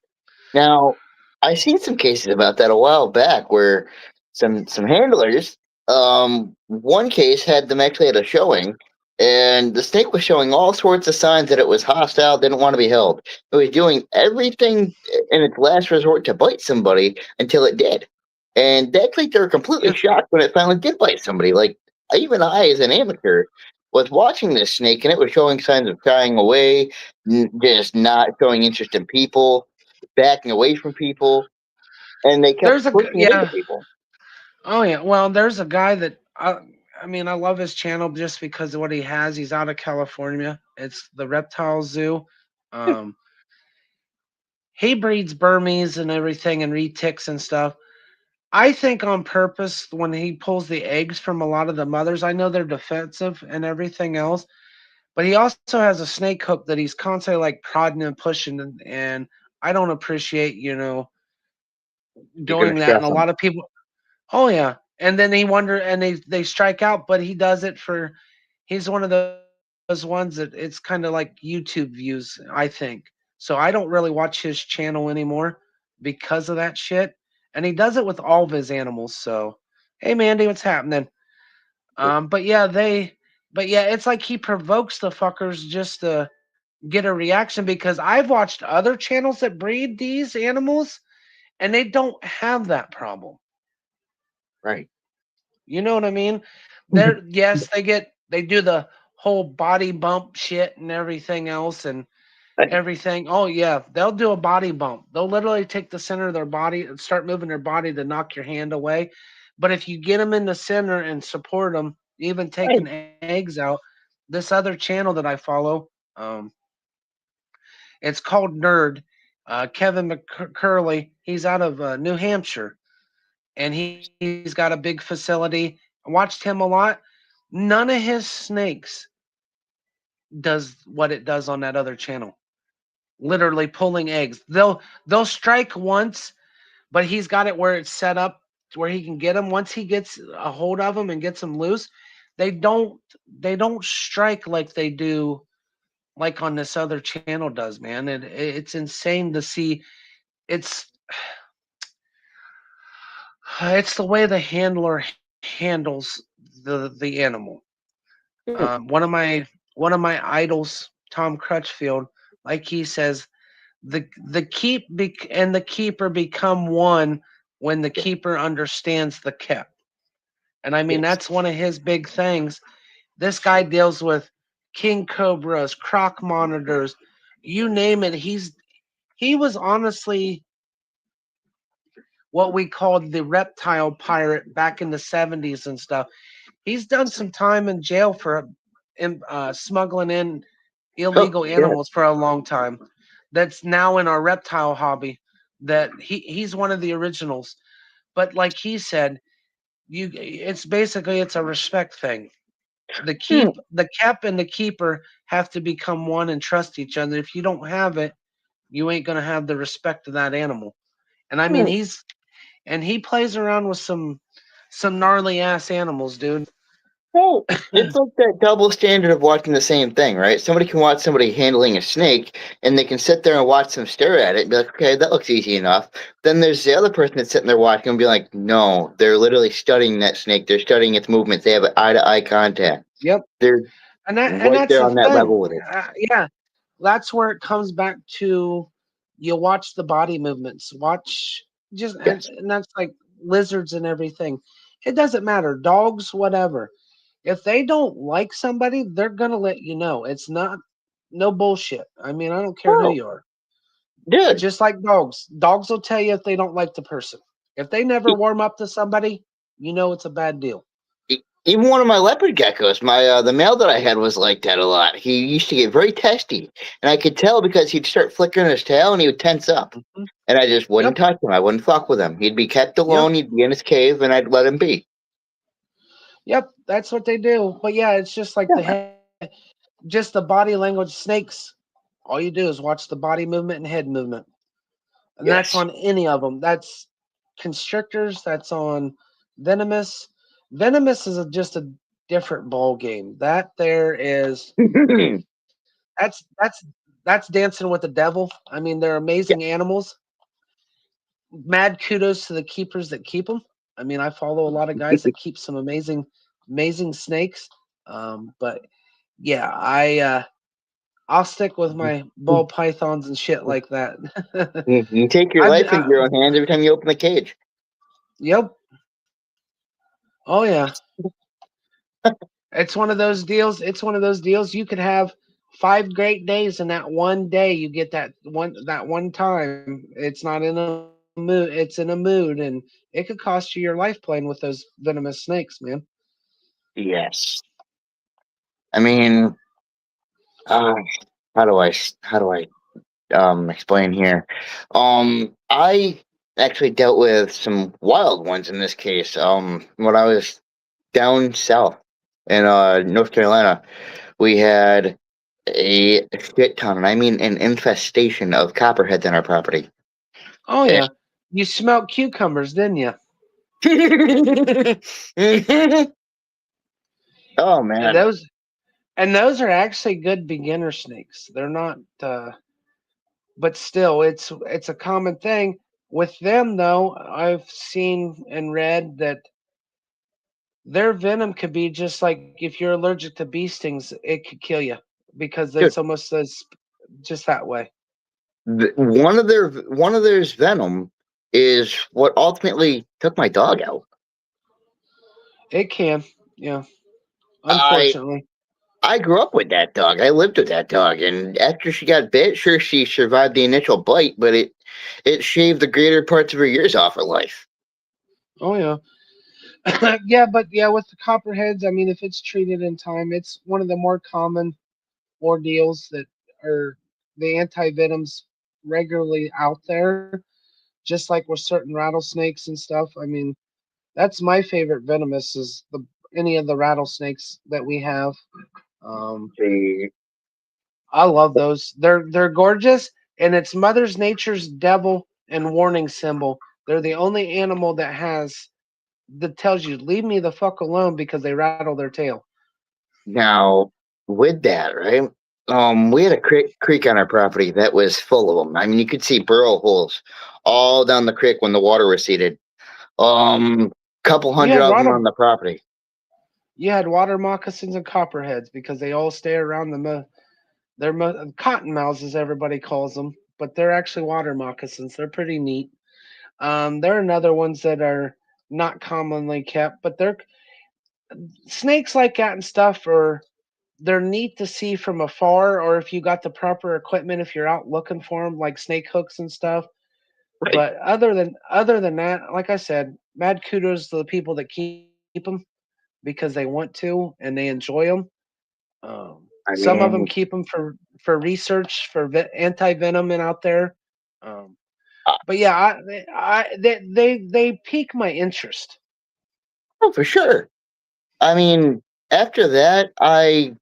Now, I seen some cases about that a while back where some handlers, one case had them actually at a showing, and the snake was showing all sorts of signs that it was hostile, didn't want to be held. It was doing everything in its last resort to bite somebody until it did. And they act like they were completely shocked when it finally did bite somebody. Like, even I, as an amateur, was watching this snake and it was showing signs of shying away, just not showing interest in people, backing away from people, and they kept pushing it into Yeah. people. Oh yeah. Well, there's a guy that I mean, I love his channel just because of what he has. He's out of California. It's the Reptile Zoo. Um, he breeds Burmese and everything and retics and stuff. I think on purpose when he pulls the eggs from a lot of the mothers, I know they're defensive and everything else, but he also has a snake hook that he's constantly like prodding and pushing, and I don't appreciate, You're going doing to that. stress And a them. lot of people, oh yeah, and then he wonder, and they strike out, but he does it for. He's one of those ones that it's kind of like YouTube views, I think. So I don't really watch his channel anymore because of that shit. And he does it with all of his animals. So, hey Mandy, what's happening? But yeah, it's like he provokes the fuckers just to get a reaction because I've watched other channels that breed these animals and they don't have that problem. Right. You know what I mean? They're yes, they do the whole body bump shit and everything else and everything. Oh yeah, they'll do a body bump. They'll literally take the center of their body and start moving their body to knock your hand away. But if you get them in the center and support them, even taking eggs out, this other channel that I follow, it's called Nerd. Kevin McCurley, he's out of New Hampshire, and he's got a big facility. I watched him a lot. None of his snakes does what it does on that other channel. Literally pulling eggs. They'll strike once, but he's got it where it's set up to where he can get them. Once he gets a hold of them and gets them loose, they don't strike like they do like on this other channel does, man. And it's insane to see. It's it's the way the handler handles the animal. One of my idols, Tom Crutchfield, like he says, the keeper become one when the keeper understands the kept. And I mean Yes. that's one of his big things. This guy deals with king cobras, croc monitors, you name it. He was honestly what we called the reptile pirate back in the 70s and stuff. He's done some time in jail for smuggling in Oh, illegal yeah. animals for a long time. That's now in our reptile hobby. That he's one of the originals. But like he said, it's a respect thing. The cap and the keeper have to become one and trust each other. If you don't have it, you ain't gonna have the respect of that animal. And I mean he plays around with some gnarly ass animals, dude. Well, it's like that double standard of watching the same thing, right? Somebody can watch somebody handling a snake and they can sit there and watch them stare at it and be like, okay, that looks easy enough. Then there's the other person that's sitting there watching and be like, no, they're literally studying that snake. They're studying its movements. They have eye to eye contact. Yep. They're And right that's there the on that thing. level with it. Yeah, that's where it comes back to. You watch the body movements. Watch just Yes. and that's like lizards and everything. It doesn't matter. Dogs, whatever. If they don't like somebody, they're gonna let you know. It's not no bullshit. I mean, I don't care who Oh, you are. dude. Just like dogs. Dogs will tell you if they don't like the person. If they never warm up to somebody, you know it's a bad deal. Even one of my leopard geckos, the male that I had was like that a lot. He used to get very testy, and I could tell because he'd start flickering his tail and he would tense up. Mhm. And I just wouldn't Yep. touch him. I wouldn't fuck with him. He'd be kept Yep. alone. He'd be in his cave, and I'd let him be. Yep. That's what they do. But yeah, it's just like just the body language. Snakes. All you do is watch the body movement and head movement, and that's Yes. on any of them. That's constrictors. That's on venomous. Venomous is just a different ball game. That there is. Yeah. That's dancing with the devil. I mean, they're amazing animals. Mad kudos to the keepers that keep them. I mean, I follow a lot of guys that keep some amazing snakes. But yeah, I'll stick with my ball pythons and shit like that. You take your I've life into your own hands every time you open the cage. Yep. Oh yeah. It's one of those deals. It's one of those deals. You could have 5 great days, and that one day you get that one time. It's not in a mood. It's in a mood, and it could cost you your life playing with those venomous snakes, man. Yes. I mean, uh, how do I explain here? I actually dealt with some wild ones in this case. When I was down south in North Carolina, we had a shit ton, and I mean an infestation of copperheads on our property. Oh Eh. yeah. You smelled cucumbers, didn't you? Oh And man. those are actually good beginner snakes. They're not. But still, it's a common thing with them. Though I've seen and read that their venom could be just like if you're allergic to bee stings, it could kill you because Dude, it's almost as just that way. one of their venom is what ultimately took my dog out. It can, yeah. I Unfortunately, I grew up with that dog. I lived with that dog, and after she got bit, sure she survived the initial bite, but it shaved the greater parts of her years off her life. oh yeah, yeah. But yeah, with the copperheads, I mean, if it's treated in time, it's one of the more common ordeals that are the anti venoms regularly out there. Just like with certain rattlesnakes and stuff. I mean, that's my favorite venomous is the any of the rattlesnakes that we have. Um, The I love those. They're gorgeous, and it's Mother's Nature's devil and warning symbol. They're the only animal that tells you leave me the fuck alone because they rattle their tail. Now, with that, right? We had a creek on our property that was full of them. I mean, you could see burrow holes all down the creek when the water receded. Couple You hundred had of them water on the property. you had water moccasins and copperheads because they all stay around they're cottonmouths as everybody calls them, but they're actually water moccasins. They're pretty neat. There are another ones that are not commonly kept, but they're snakes like that and stuff are they're neat to see from afar, or if you got the proper equipment, if you're out looking for them, like snake hooks and stuff. Right. But other than that, like I said, mad kudos to the people that keep them because they want to and they enjoy them. I Some of them mean, keep them for research for anti venom and out there. Um, uh, but yeah, they pique my interest. oh, for sure. I mean, after that, I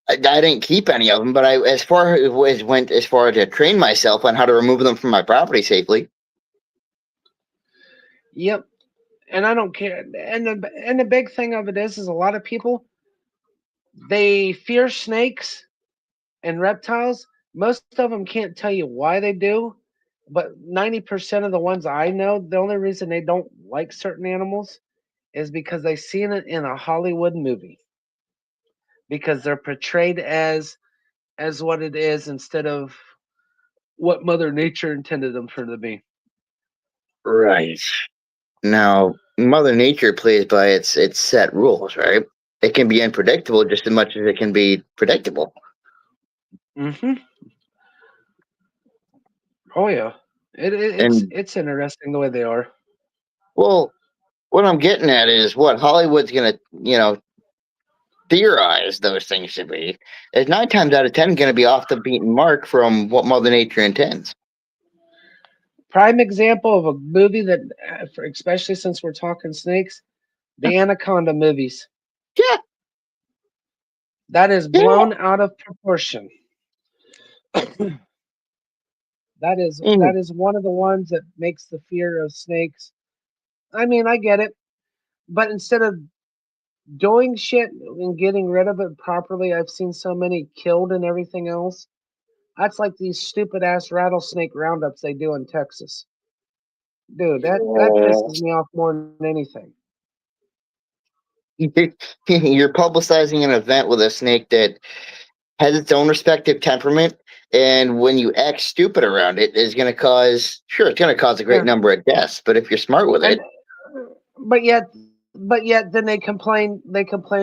didn't keep any of them, but I as far as went as far to train myself on how to remove them from my property safely. Yep, and I don't care. And the big thing of it is a lot of people they fear snakes and reptiles. Most of them can't tell you why they do, but 90% of the ones I know, the only reason they don't like certain animals is because they've seen it in a Hollywood movie because they're portrayed as what it is instead of what Mother Nature intended them for to be. Right. Now, Mother Nature plays by its set rules, right? It can be unpredictable just as much as it can be predictable. Hmm. Oh yeah, it's And it's interesting the way they are. well, what I'm getting at is what Hollywood's gonna, theorize those things to be is 9 times out of 10 gonna be off the beaten mark from what Mother Nature intends. Prime example of a movie that, especially since we're talking snakes, the Anaconda movies. Yeah, That is yeah. blown out of proportion. That is Mm, that is one of the ones that makes the fear of snakes. I mean, I get it, but instead of doing shit and getting rid of it properly, I've seen so many killed and everything else. That's like these stupid ass rattlesnake roundups they do in Texas. Dude, that pisses me off more than anything. You're publicizing an event with a snake that has its own respective temperament, and when you act stupid around it, is going to cause, sure, it's going to cause a great Yeah. number of deaths. But if you're smart with And it, but yet then they complain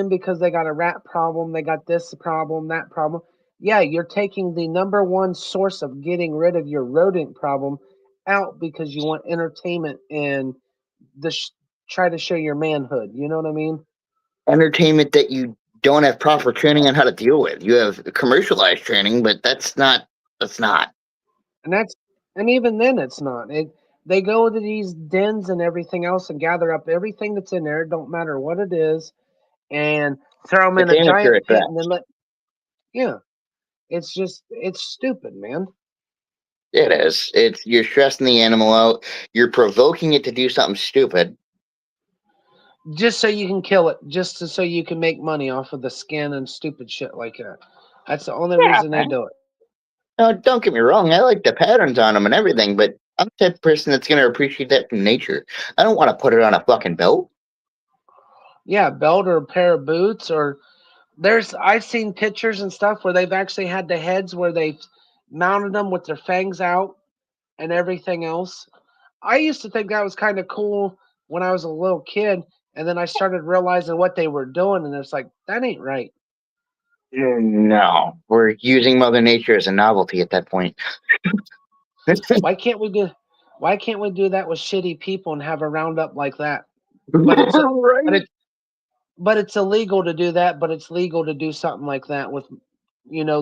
because they got a rat problem, they got this problem, that problem. Yeah, you're taking the number one source of getting rid of your rodent problem out because you want entertainment and the try to show your manhood. You know what I mean? Entertainment that you don't have proper training on how to deal with. You have commercialized training, but that's not. That's not. And that's and even then it's not. They go to these dens and everything else and gather up everything that's in there, don't matter what it is, and throw them in It's a amateur giant at pit and then best. let yeah. It's stupid, man. It is. It's you're stressing the animal out. You're provoking it to do something stupid. Just so you can kill it, so you can make money off of the skin and stupid shit like that. That's the only Yeah. reason they do it. No, don't get me wrong. I like the patterns on them and everything, but I'm the type of person that's going to appreciate that from nature. I don't want to put it on a fucking belt. Yeah, belt or a pair of boots or I've seen pictures and stuff where they've actually had the heads where they've mounted them with their fangs out and everything else. I used to think that was kind of cool when I was a little kid, and then I started realizing what they were doing, and it's like that ain't right. No, we're using Mother Nature as a novelty at that point. Why can't we do? Why can't we do that with shitty people and have a roundup like that? But it's a, but Right. it but it's illegal to do that. But it's legal to do something like that with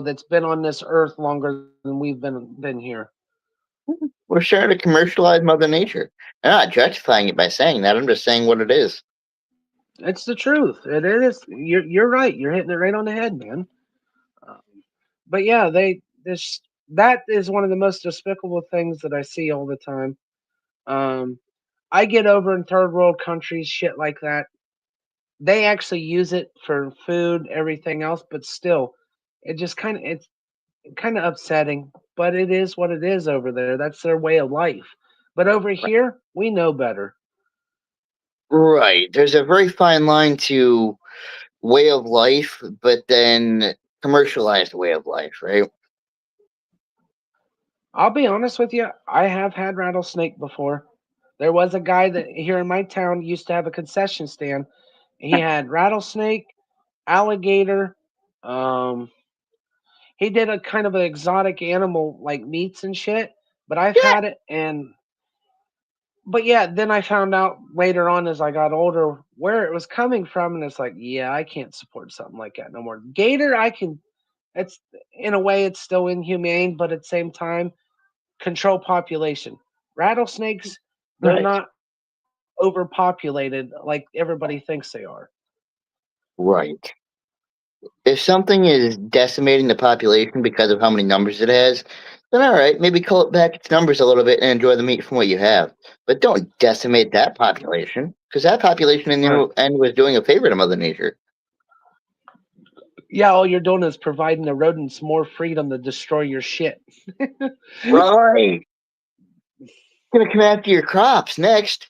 that's been on this earth longer than we've been here. We're starting to commercialize Mother Nature. I'm not justifying it by saying that. I'm just saying what it is. It's the truth. It is. You're right. You're hitting it right on the head, man. Um, but yeah, that is one of the most despicable things that I see all the time. Um, I get over in third world countries, shit like that. They actually use it for food, everything else, but still, it's kind of upsetting. But it is what it is over there. That's their way of life. But over here, we know better. Right. There's a very fine line to way of life, but then commercialized way of life, right? I'll be honest with you. I have had rattlesnake before. There was a guy that here in my town used to have a concession stand. He had rattlesnake, alligator. Um, he did a kind of an exotic animal like meats and shit. But I've Yeah. had it, but yeah, then I found out later on as I got older where it was coming from, and it's like, yeah, I can't support something like that no more. Gator, I can. It's in a way, it's still inhumane, but at the same time, control population. Rattlesnakes, they're Right. not overpopulated like everybody thinks they are. Right. If something is decimating the population because of how many numbers it has, then all right, maybe cull it back its numbers a little bit and enjoy the meat from what you have. But don't decimate that population, because that population in Right. the end was doing a favor to Mother Nature. Yeah, all you're doing is providing the rodents more freedom to destroy your shit. Right. Gonna come after your crops next.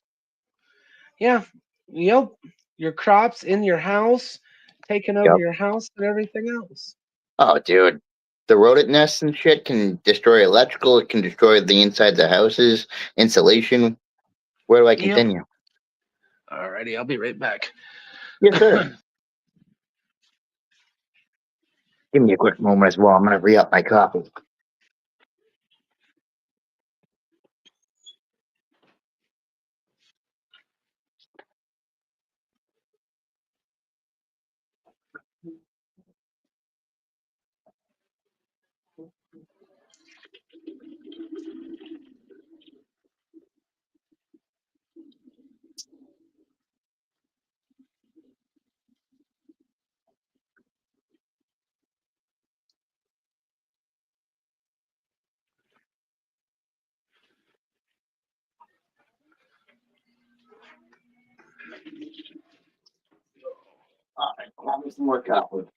Yeah. Yep. Your crops in your house, taking over Yep. your house and everything else. Oh, dude. The rodent nests and shit can destroy electrical. It can destroy the insides of houses, insulation. Where do I Yep. continue? Alrighty, I'll be right back. Yes, sir. Give me a quick moment as well. I'm gonna re-up my coffee. All right, grab me some more coffee.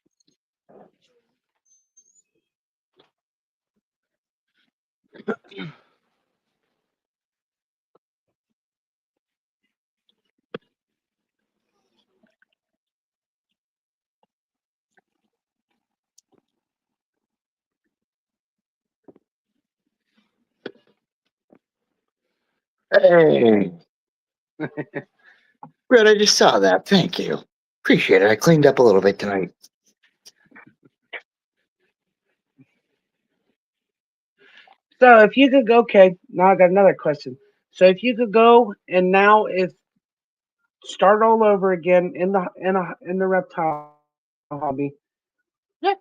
Hey, Brett, I just saw that. Thank you. Appreciate it. I cleaned up a little bit tonight. So if you could go, okay, now I got another question. So if you could go and now if start all over again in the reptile hobby, Yeah.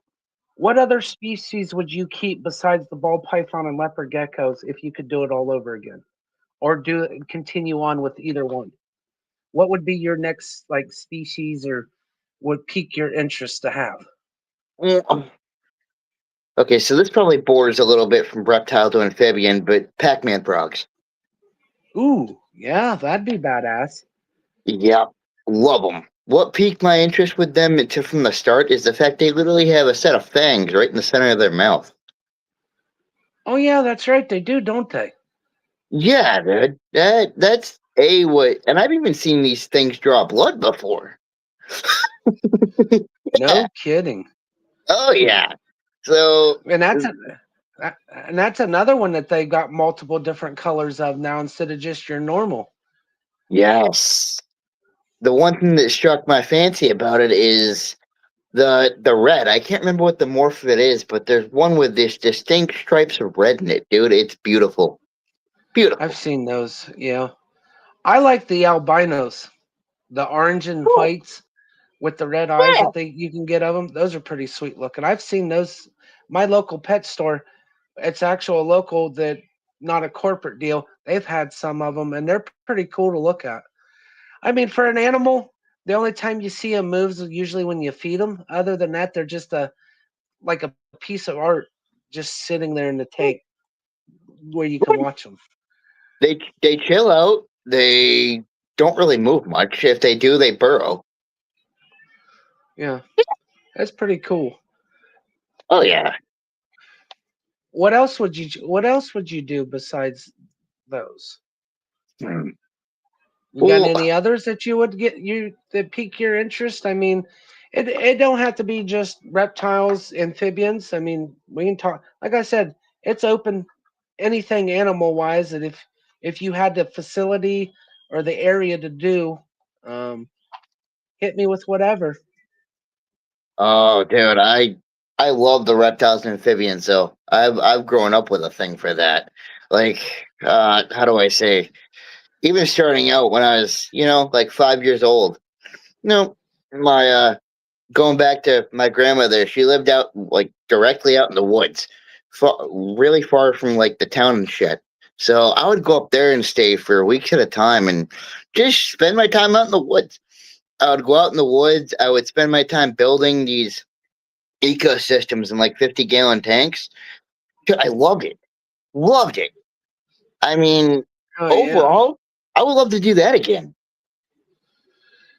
what other species would you keep besides the ball python and leopard geckos if you could do it all over again, or continue on with either one? What would be your next like species or would pique your interest to have? Mm. Okay, so this probably borders a little bit from reptile to amphibian, but Pac-Man frogs. Ooh, yeah, that'd be badass. Yep, love them. What piqued my interest with them from the start is the fact they literally have a set of fangs right in the center of their mouth. Oh yeah, that's right. They do, don't they? Yeah, dude. That's a what, and I've even seen these things draw blood before. Yeah. No kidding. Oh yeah. So And that's another one that they got multiple different colors of now instead of just your normal. yes, the one thing that struck my fancy about it is the red. I can't remember what the morph of it is, but there's one with this distinct stripes of red in it, dude. It's beautiful. Beautiful. I've seen those. Yeah, I like the albinos, the orange and Cool. whites with the red eyes Yeah. that you can get of them. Those are pretty sweet looking. I've seen those. My local pet store, it's actual local that not a corporate deal. They've had some of them, and they're pretty cool to look at. I mean, for an animal, the only time you see them moves is usually when you feed them. Other than that, they're just like a piece of art, just sitting there in the tank where you can watch them. They chill out. They don't really move much. If they do, they burrow. Yeah, that's pretty cool. Oh yeah. What else would you? What else would you do besides those? Hmm. You got Well, any others that you would get you that pique your interest? I mean, it don't have to be just reptiles, amphibians. I mean, we can talk. Like I said, it's open anything animal wise. And if you had the facility or the area to do, um, hit me with whatever. oh, dude, I love the reptiles and amphibians. So I've grown up with a thing for that. Like, how do I say? Even starting out when I was, like 5 years old. My going back to my grandmother, she lived out like directly out in the woods, really far from like the town and shit. So I would go up there and stay for weeks at a time and just spend my time out in the woods. I would go out in the woods. I would spend my time building these ecosystems in like 50-gallon tanks. Dude, I loved it. Loved it. I mean, Oh yeah. overall, I would love to do that again.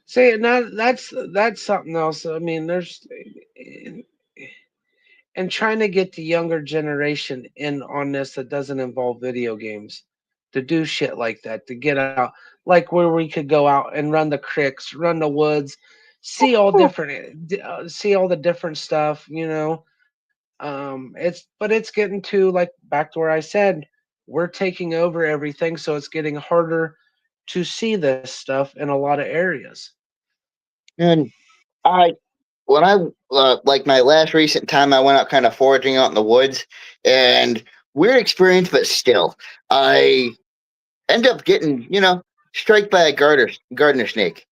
See, now that's something else. I mean, there's and trying to get the younger generation in on this that doesn't involve video games to do shit like that, to get out, like where we could go out and run the creeks, run the woods, see all the different stuff, it's getting to like back to where I said we're taking over everything, so it's getting harder to see this stuff in a lot of areas. And I when I like my last recent time, I went out kind of foraging out in the woods, and weird experience, but still, I end up getting struck by a gardener snake.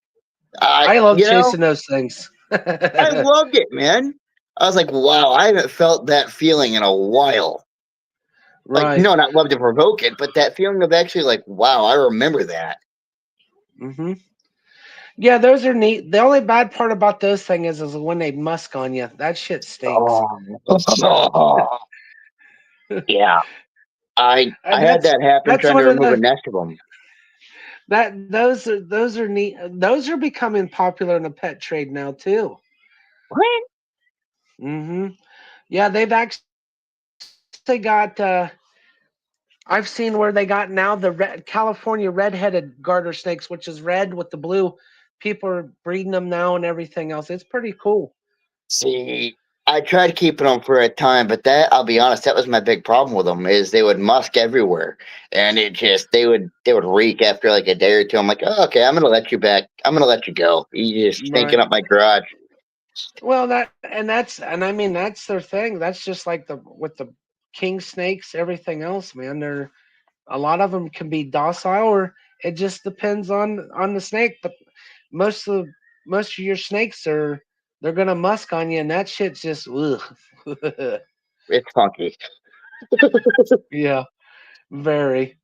I love chasing those things. I loved it, man. I was like, wow, I haven't felt that feeling in a while. Like, Right. no, not love to provoke it, but that feeling of actually like, wow, I remember that. Hmm. Yeah, those are neat. The only bad part about those things is when they musk on you. That shit stinks. Oh, yeah. I And had that happen that's trying to one of remove a the nest of them. those are neat. Those are becoming popular in the pet trade now too. What? Hmm. Yeah, they've actually got. I've seen where they got now the California red-headed garter snakes, which is red with the blue. People are breeding them now and everything else. It's pretty cool. See, I tried keeping them for a time, but I'll be honest, that was my big problem with them is they would musk everywhere, and they would reek after like a day or two. I'm like, oh, okay, I'm gonna let you back I'm gonna let you go. You're just stinking Right. up my garage. Well, I mean that's their thing. That's just like the with the king snakes, everything else, man. They're a lot of them can be docile, or it just depends on the snake. But most of most of your snakes are they're gonna musk on you, and that shit's just ugh. It's funky. Yeah, very.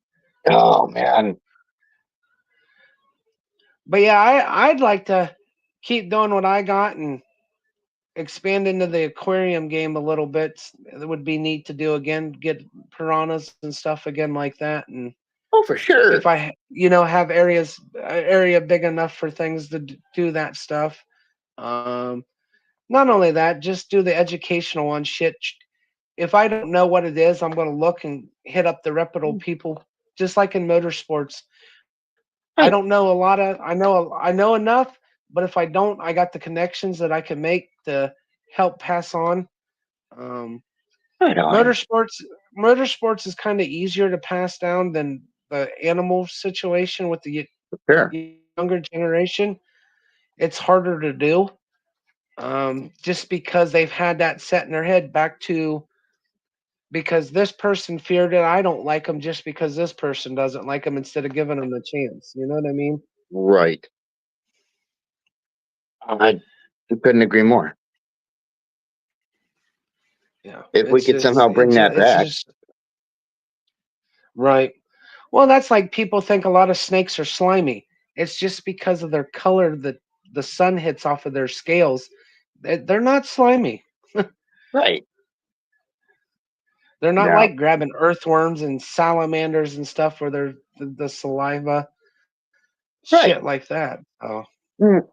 Oh man. But yeah, I'd like to keep doing what I got and expand into the aquarium game a little bit. It would be neat to do again, get piranhas and stuff again like that. And Oh, for sure. if I, have area big enough for things to do that stuff. Um, Not only that, just do the educational on shit. If I don't know what it is, I'm going to look and hit up the reputable people, just like in motorsports. I Right. don't know a lot of. I know enough, but if I don't, I got the connections that I can make to help pass on. Um, Right on. motorsports, motorsports is kind of easier to pass down than the animal situation with the For sure. younger generation. It's harder to do, just because they've had that set in their head back to because this person feared it. I don't like them just because this person doesn't like them instead of giving them a chance. You know what I mean? Right. I couldn't agree more. Yeah. If we could somehow bring that It's back. just right. Well, that's like people think a lot of snakes are slimy. It's just because of their color that the sun hits off of their scales. They're not slimy. Right. They're not Yeah. like grabbing earthworms and salamanders and stuff where they're the saliva Right. shit like that. Oh, Mm,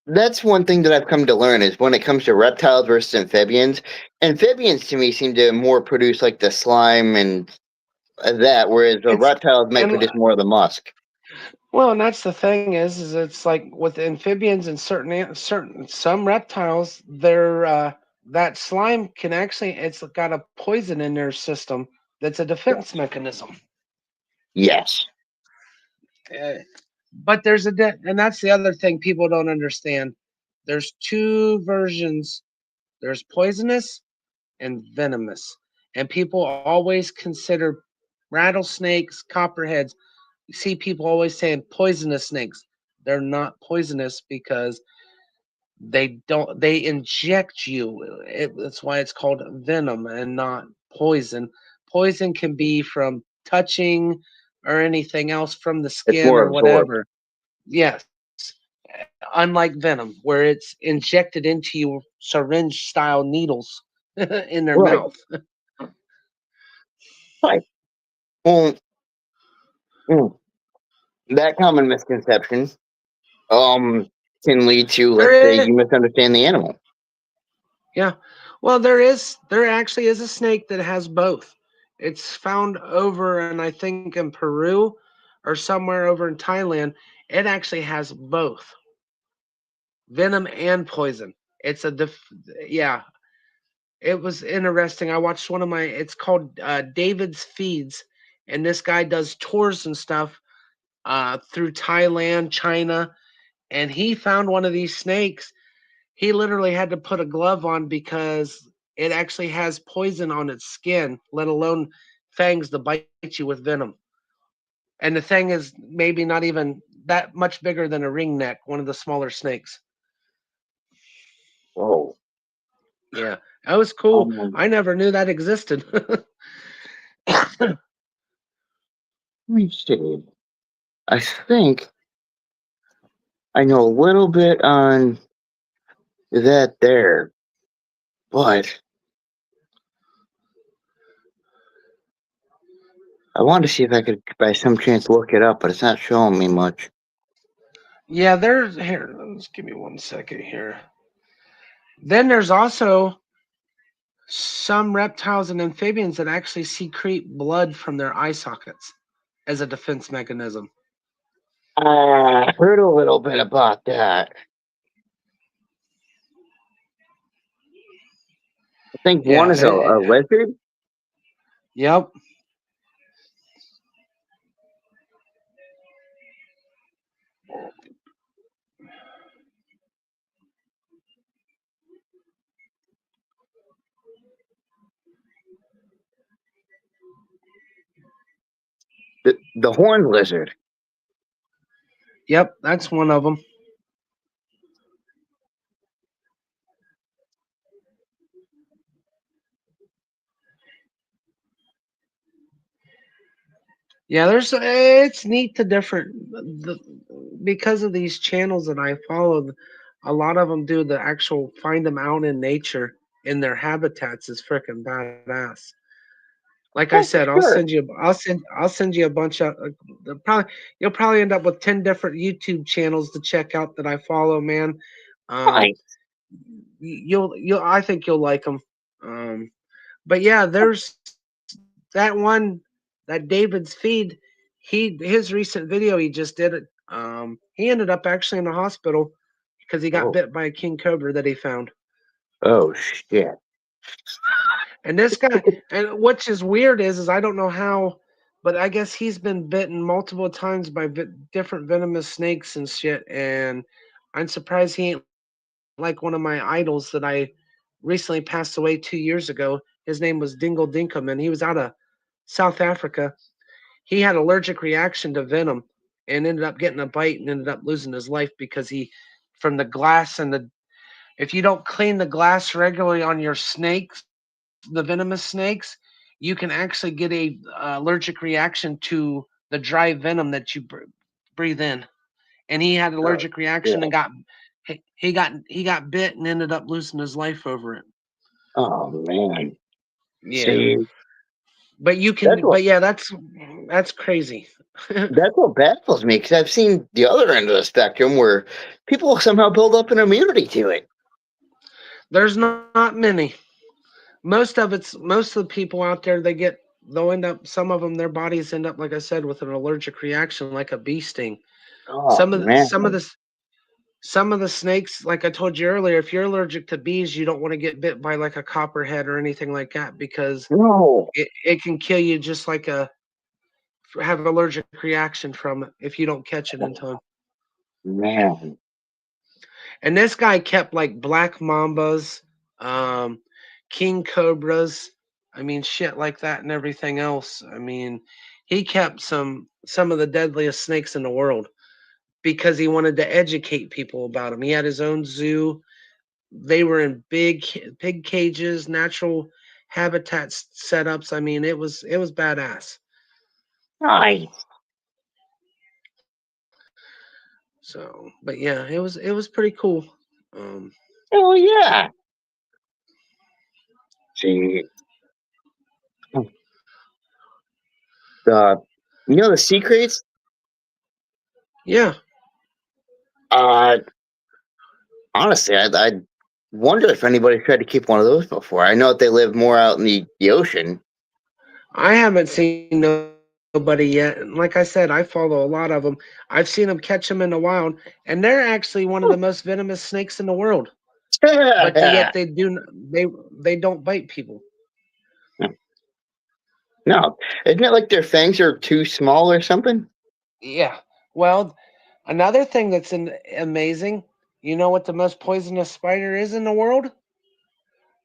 That's one thing that I've come to learn is when it comes to reptiles versus amphibians to me seem to more produce like the slime and that, whereas the it's reptiles might and produce more of the musk. well, and that's the thing is it's like with amphibians and certain some reptiles, they're that slime can actually it's got a poison in their system that's a defense mechanism. Yes. Uh, but there's and that's the other thing people don't understand. There's two versions. There's poisonous and venomous, and people always consider rattlesnakes, copperheads. You see people always saying poisonous snakes. They're not poisonous because they inject you. That's why it's called venom and not poison. Poison can be from touching or anything else from the It's skin more or absorbed. whatever. Yes, unlike venom, where it's injected into you syringe style needles in their Right. mouth. Right. Well, mm, that common misconception can lead to, There let's say, is, you misunderstand the animal. yeah. Well, there actually is a snake that has both. It's found over, and I think in Peru or somewhere over in Thailand. It actually has both venom and poison. It's yeah. It was interesting. I watched one of my. It's called David's Feeds, and this guy does tours and stuff through Thailand, China, and he found one of these snakes. He literally had to put a glove on because it actually has poison on its skin, let alone fangs to bite you with venom. And the thing is maybe not even that much bigger than a ringneck, one of the smaller snakes. Whoa. Yeah, that was cool. Let I never knew that existed. me see. I think I know a little bit on that there, but I wanted to see if I could, by some chance, look it up, but it's not showing me much. Yeah, there's here. Let's give me 1 second here. Then there's also some reptiles and amphibians that actually secrete blood from their eye sockets as a defense mechanism. I heard a little bit about that. I think one Yeah. is a lizard. Yep. The horned lizard. Yep, that's one of them. Yeah, it's neat to because of these channels that I follow. A lot of them do the actual find them out in nature in their habitats is freaking badass. Like I Oh, for said, sure. I'll send you a bunch of probably you'll probably end up with 10 different YouTube channels to check out that I follow, man. Um, Nice. you'll I think you'll like them. But yeah, there's that one that David's feed. His recent video he just did it. He ended up actually in the hospital because he got Oh, bit by a king cobra that he found. oh shit. And this guy, and which is weird is I don't know how, but I guess he's been bitten multiple times by different venomous snakes and shit. And I'm surprised he ain't like one of my idols that I recently passed away 2 years ago. His name was Dingle Dinkum, and he was out of South Africa. He had allergic reaction to venom and ended up getting a bite and ended up losing his life because from the glass and if you don't clean the glass regularly on your snakes, the venomous snakes, you can actually get a allergic reaction to the dry venom that you breathe in. And he had Oh, allergic reaction shit. and he got bit and ended up losing his life over it. Oh man. Yeah. See, But that's what yeah, that's crazy. that's what baffles me because I've seen the other end of the spectrum where people somehow build up an immunity to it. There's not many. Most of the people out there they'll end up some of them their bodies end up like I said with an allergic reaction like a bee sting. Oh Some of the, man. some of the snakes, like I told you earlier, if you're allergic to bees, you don't want to get bit by like a copperhead or anything like that because No. it can kill you just like have an allergic reaction from it if you don't catch it in time. Man. And this guy kept like black mambas, um, king cobras, I mean shit like that and everything else. I mean, he kept some of the deadliest snakes in the world because he wanted to educate people about them. He had his own zoo. They were in big cages, natural habitat setups. I mean, it was badass. Nice. So, but yeah, it was pretty cool. Um, Oh yeah. See, the the secrets. yeah, Uh, honestly, I wonder if anybody tried to keep one of those before. I know that they live more out in the ocean. I haven't seen nobody yet. And like I said, I follow a lot of them. I've seen them catch them in the wild, and they're actually one of the most venomous snakes in the world. But yet they don't bite people. No, isn't it like their fangs are too small or something? Yeah. Well, another thing that's amazing. You know what the most poisonous spider is in the world?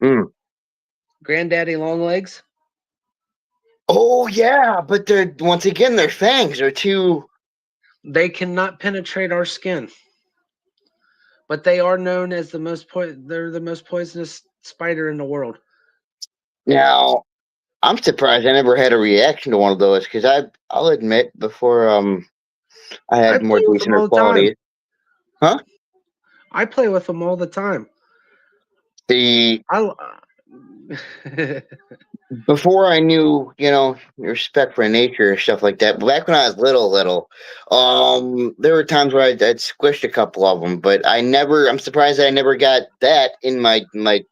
Hmm. Granddaddy Longlegs. Oh yeah, but they're once again their fangs are too. They cannot penetrate our skin, but they are known as they're the most poisonous spider in the world. Now I'm surprised I never had a reaction to one of those because I'll admit before I I had more play with them decenter all the time. qualities. Huh? I play with them all the time. The I before I knew, respect for nature or stuff like that. Back when I was little, there were times where I'd squished a couple of them, but I never. I'm surprised that I never got that in my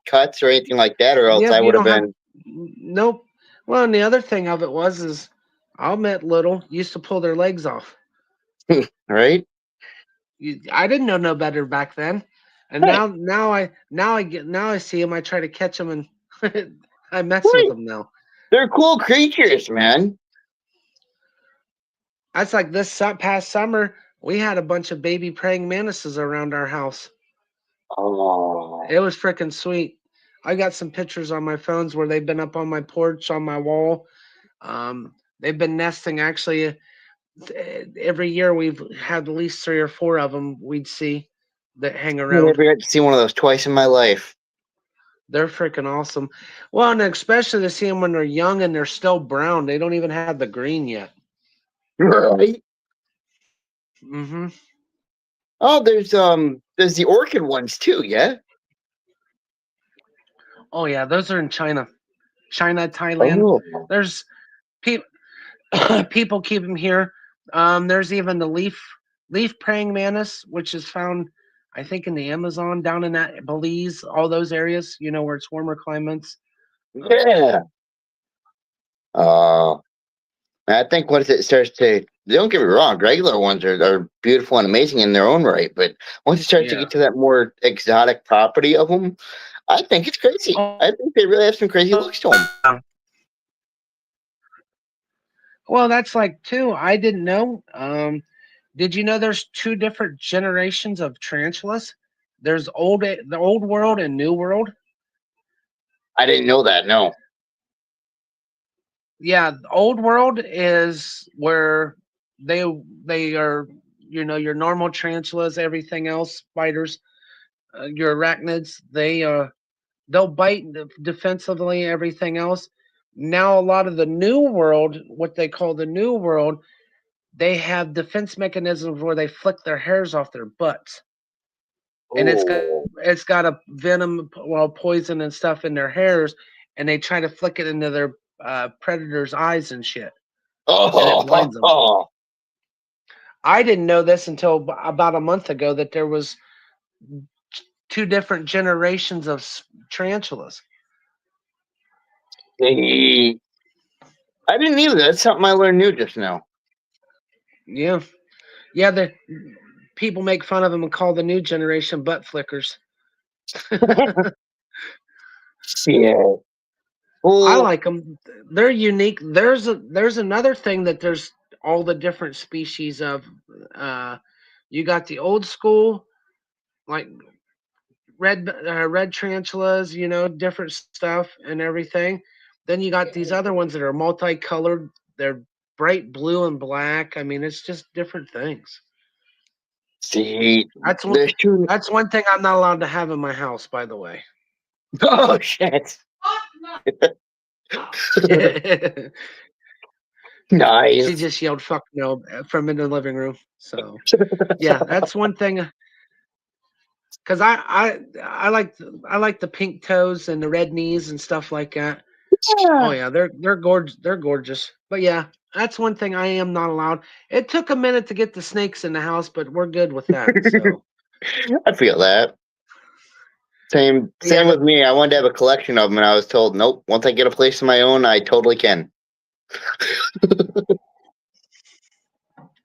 cuts or anything like that, or else yep, I you would have don't have been nope. Well, and the other thing of it is I met little used to pull their legs off. right. I didn't know no better back then, and Right, now I see them. I try to catch them and I mess with right. them now. They're cool creatures, man. That's like past summer. We had a bunch of baby praying mantises around our house. Oh, It was freaking sweet. I got some pictures on my phones where they've been up on my porch on my wall. They've been nesting actually every year we've had at least 3 or 4 of them we'd see that hang I around. never got to see one of those twice in my life. They're freaking awesome. Well, and especially to see them when they're young and they're still brown. They don't even have the green yet. Right? Hmm. Oh, there's the orchid ones too, yeah? Oh yeah, those are in China, Thailand. Oh. There's people people keep them here. There's even the leaf praying mantis, which is found, I think, in the Amazon, down in that Belize, all those areas. You know where it's warmer climates. Yeah. Uh I think once it starts to, don't get me wrong, regular ones are beautiful and amazing in their own right, but once it starts to Yeah. get to that more exotic property of them, I think it's crazy. Oh, I think they really have some crazy looks to them. well, that's like too. I didn't know. Did you know there's 2 different generations of tarantulas? There's the old world and new world. I didn't know that. No. Yeah, the old world is where they they are, your normal tarantulas, everything else, spiders, your arachnids. They'll bite defensively, everything else. Now a lot of the new world, what they call the new world, they have defense mechanisms where they flick their hairs off their butts, and Oh. it's got a venom, well, poison and stuff in their hairs, and they try to flick it into their predators' eyes and shit, and it Oh. blinds them. Oh. I didn't know this until about a month ago that there was 2 different generations of tarantulas. Hey. I didn't either. That's something I learned new just now. Yeah, yeah. The people make fun of them and call the new generation butt flickers. Yeah. I Well, like them. They're unique. There's another thing that there's all the different species of. You got the old school, like red tarantulas, different stuff and everything. Then you got these other ones that are multicolored. They're bright blue and black. I mean, it's just different things. see, That's one. there's two. That's one thing I'm not allowed to have in my house, by the way. Oh, shit. She Nice. just yelled "fuck no" from in the living room. So yeah, that's one thing. Because I like the pink toes and the red knees and stuff like that. Oh Yeah. yeah, they're gorgeous. They're gorgeous. But yeah, that's one thing I am not allowed. It took a minute to get the snakes in the house, but we're good with that. So I feel that. yeah, Same with me. I wanted to have a collection of them, and I was told, nope. Once I get a place of my own, I totally can.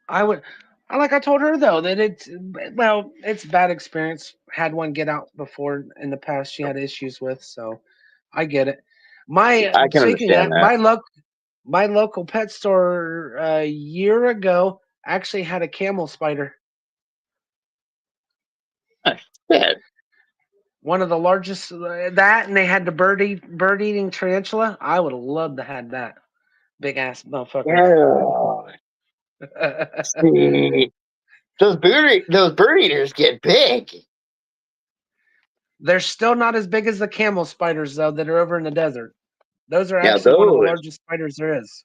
I would. Like I told her though that it's a bad experience. Had one get out before in the past she had issues with, so I get it. My I can speaking of understand that, that. my local pet store a year ago actually had a camel spider, Yeah. one of the largest. That, and they had the bird eating tarantula. I would have loved to have that big ass motherfucker. Yeah. See, those bird eaters get big. They're still not as big as the camel spiders though that are over in the desert. Those are Yeah, actually one of the largest spiders there is.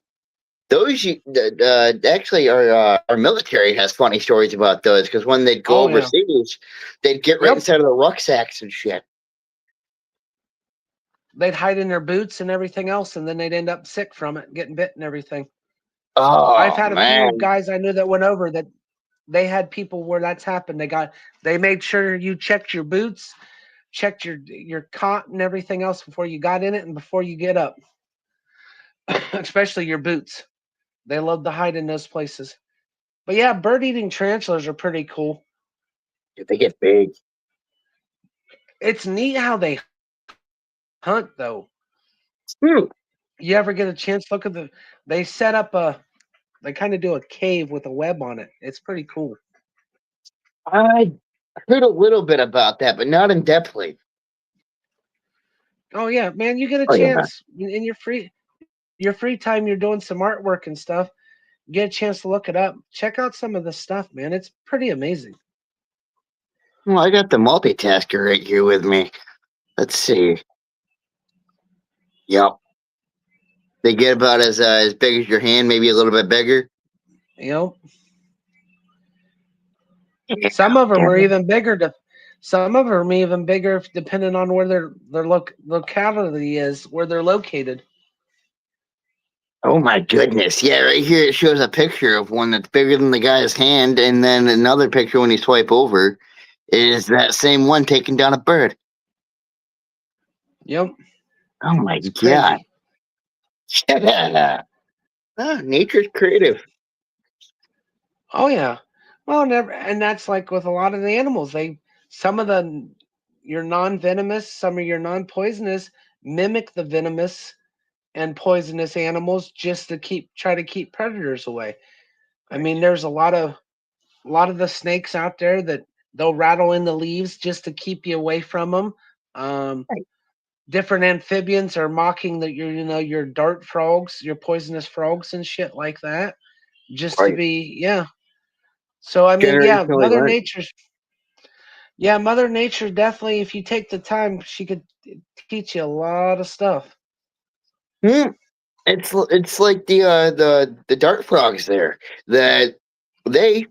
Actually our military has funny stories about those because when they'd go Oh yeah. overseas, they'd get right Yep. inside of the rucksacks and shit. They'd hide in their boots and everything else, and then they'd end up sick from it, getting bit and everything. I've Oh had a few man. guys I knew that went over that they had people where that's happened. They made sure you checked your boots, checked your cot and everything else before you got in it and before you get up. Especially your boots. They love to hide in those places. But yeah, bird eating tarantulas are pretty cool. They get big. It's neat how they hunt though. Hmm. You ever get a chance to look at they set up they kind of do a cave with a web on it. It's pretty cool. I heard a little bit about that, but not in depthly. Oh yeah, man, you get a Oh yeah. chance in your free time, you're doing some artwork and stuff. get a chance to look it up, check out some of the stuff, man. It's pretty amazing. Well, I got the multitasker right here with me. Let's see. Yep. They get about as big as your hand, maybe a little bit bigger. You know, some of them are even bigger. Some of them are even bigger depending on where their locality is, where they're located. Oh my goodness. Yeah, right here it shows a picture of one that's bigger than the guy's hand, and then another picture when you swipe over is that same one taking down a bird. Yep. Oh my It's god. crazy. Nature's creative. Oh yeah. Well, never, and that's like with a lot of the animals. Some of your non-venomous, some of your non-poisonous mimic the venomous and poisonous animals just to try to keep predators away. I mean, there's a lot of the snakes out there that they'll rattle in the leaves just to keep you away from them. Right. Different amphibians are mocking your dart frogs, your poisonous frogs and shit like that, just to Right. be So I mean, Generationally learned. Mother Nature definitely, if you take the time, she could teach you a lot of stuff. It's like the dart frogs there that they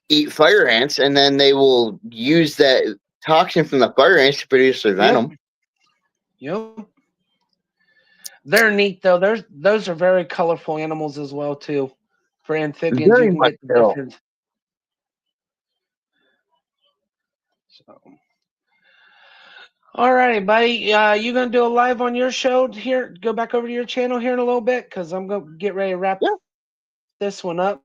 eat fire ants and then they will use that toxin from the fire ants to produce their Yep. venom. Yep. They're neat though. Those are very colorful animals as well too. For amphibians, you Very can much get the so. different. So. All right, buddy. You gonna do a live on your show here? Go back over to your channel here in a little bit because I'm gonna get ready to wrap Yeah. this one up.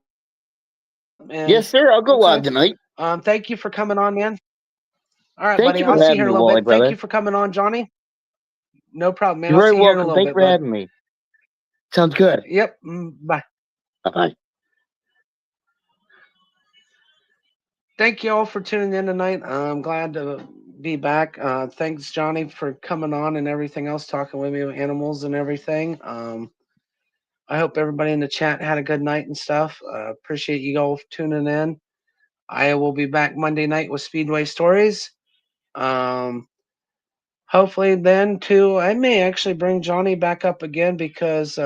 And Yes, sir. I'll go live okay. tonight. Thank you for coming on, man. All right, Thank buddy. you for I'll see you having here in me, a little Wally, bit. Thank you brother. for coming on, Johnny. No problem, man. You're I'll very see you here in a welcome. little Thanks bit, for bud. having me. Sounds good. Yep. Bye. Bye. Thank you all for tuning in tonight. I'm glad to be back. Thanks, Johnny, for coming on and everything else, talking with me about animals and everything. I hope everybody in the chat had a good night and stuff. Appreciate you all tuning in. I will be back Monday night with Speedway Stories. Hopefully, then too, I may actually bring Johnny back up again because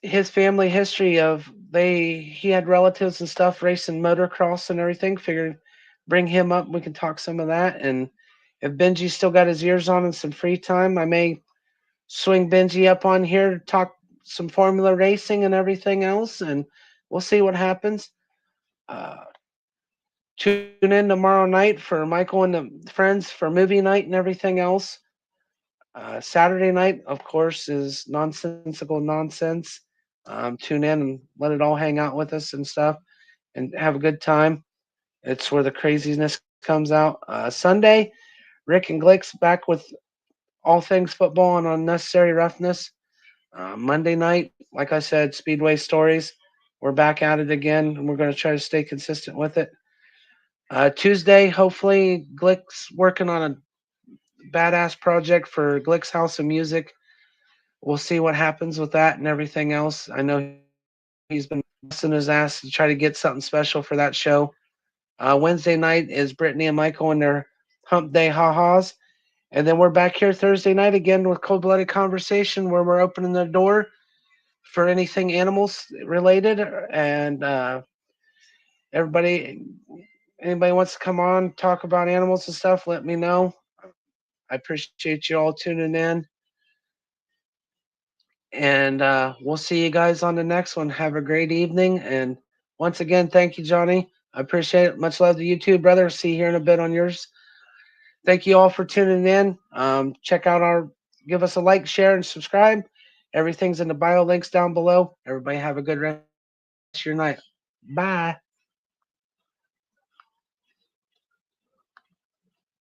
his family history of he had relatives and stuff racing motocross and everything. Figured bring him up. We can talk some of that. And if Benji's still got his ears on and some free time, I may swing Benji up on here to talk some formula racing and everything else. And we'll see what happens. Tune in tomorrow night for Michael and the friends for movie night and everything else. Saturday night, of course, is nonsensical nonsense. Tune in and let it all hang out with us and stuff and have a good time. It's where the craziness comes out. Sunday, Rick and Glick's back with all things football and unnecessary roughness. Monday night, like I said, Speedway Stories. We're back at it again, and we're going to try to stay consistent with it. Tuesday, hopefully, Glick's working on a badass project for Glick's House of Music. We'll see what happens with that and everything else. I know he's been busting his ass to try to get something special for that show. Wednesday night is Brittany and Michael and their Hump Day ha-has. And then we're back here Thursday night again with Cold Blooded Conversation where we're opening the door for anything animals related. And anybody wants to come on, talk about animals and stuff, let me know. I appreciate you all tuning in. And we'll see you guys on the next one. Have a great evening. And once again, thank you, Johnny. I appreciate it. Much love to you too, brother. See you here in a bit on yours. Thank you all for tuning in. Check out give us a like, share, and subscribe. Everything's in the bio links down below. Everybody have a good rest of your night. Bye.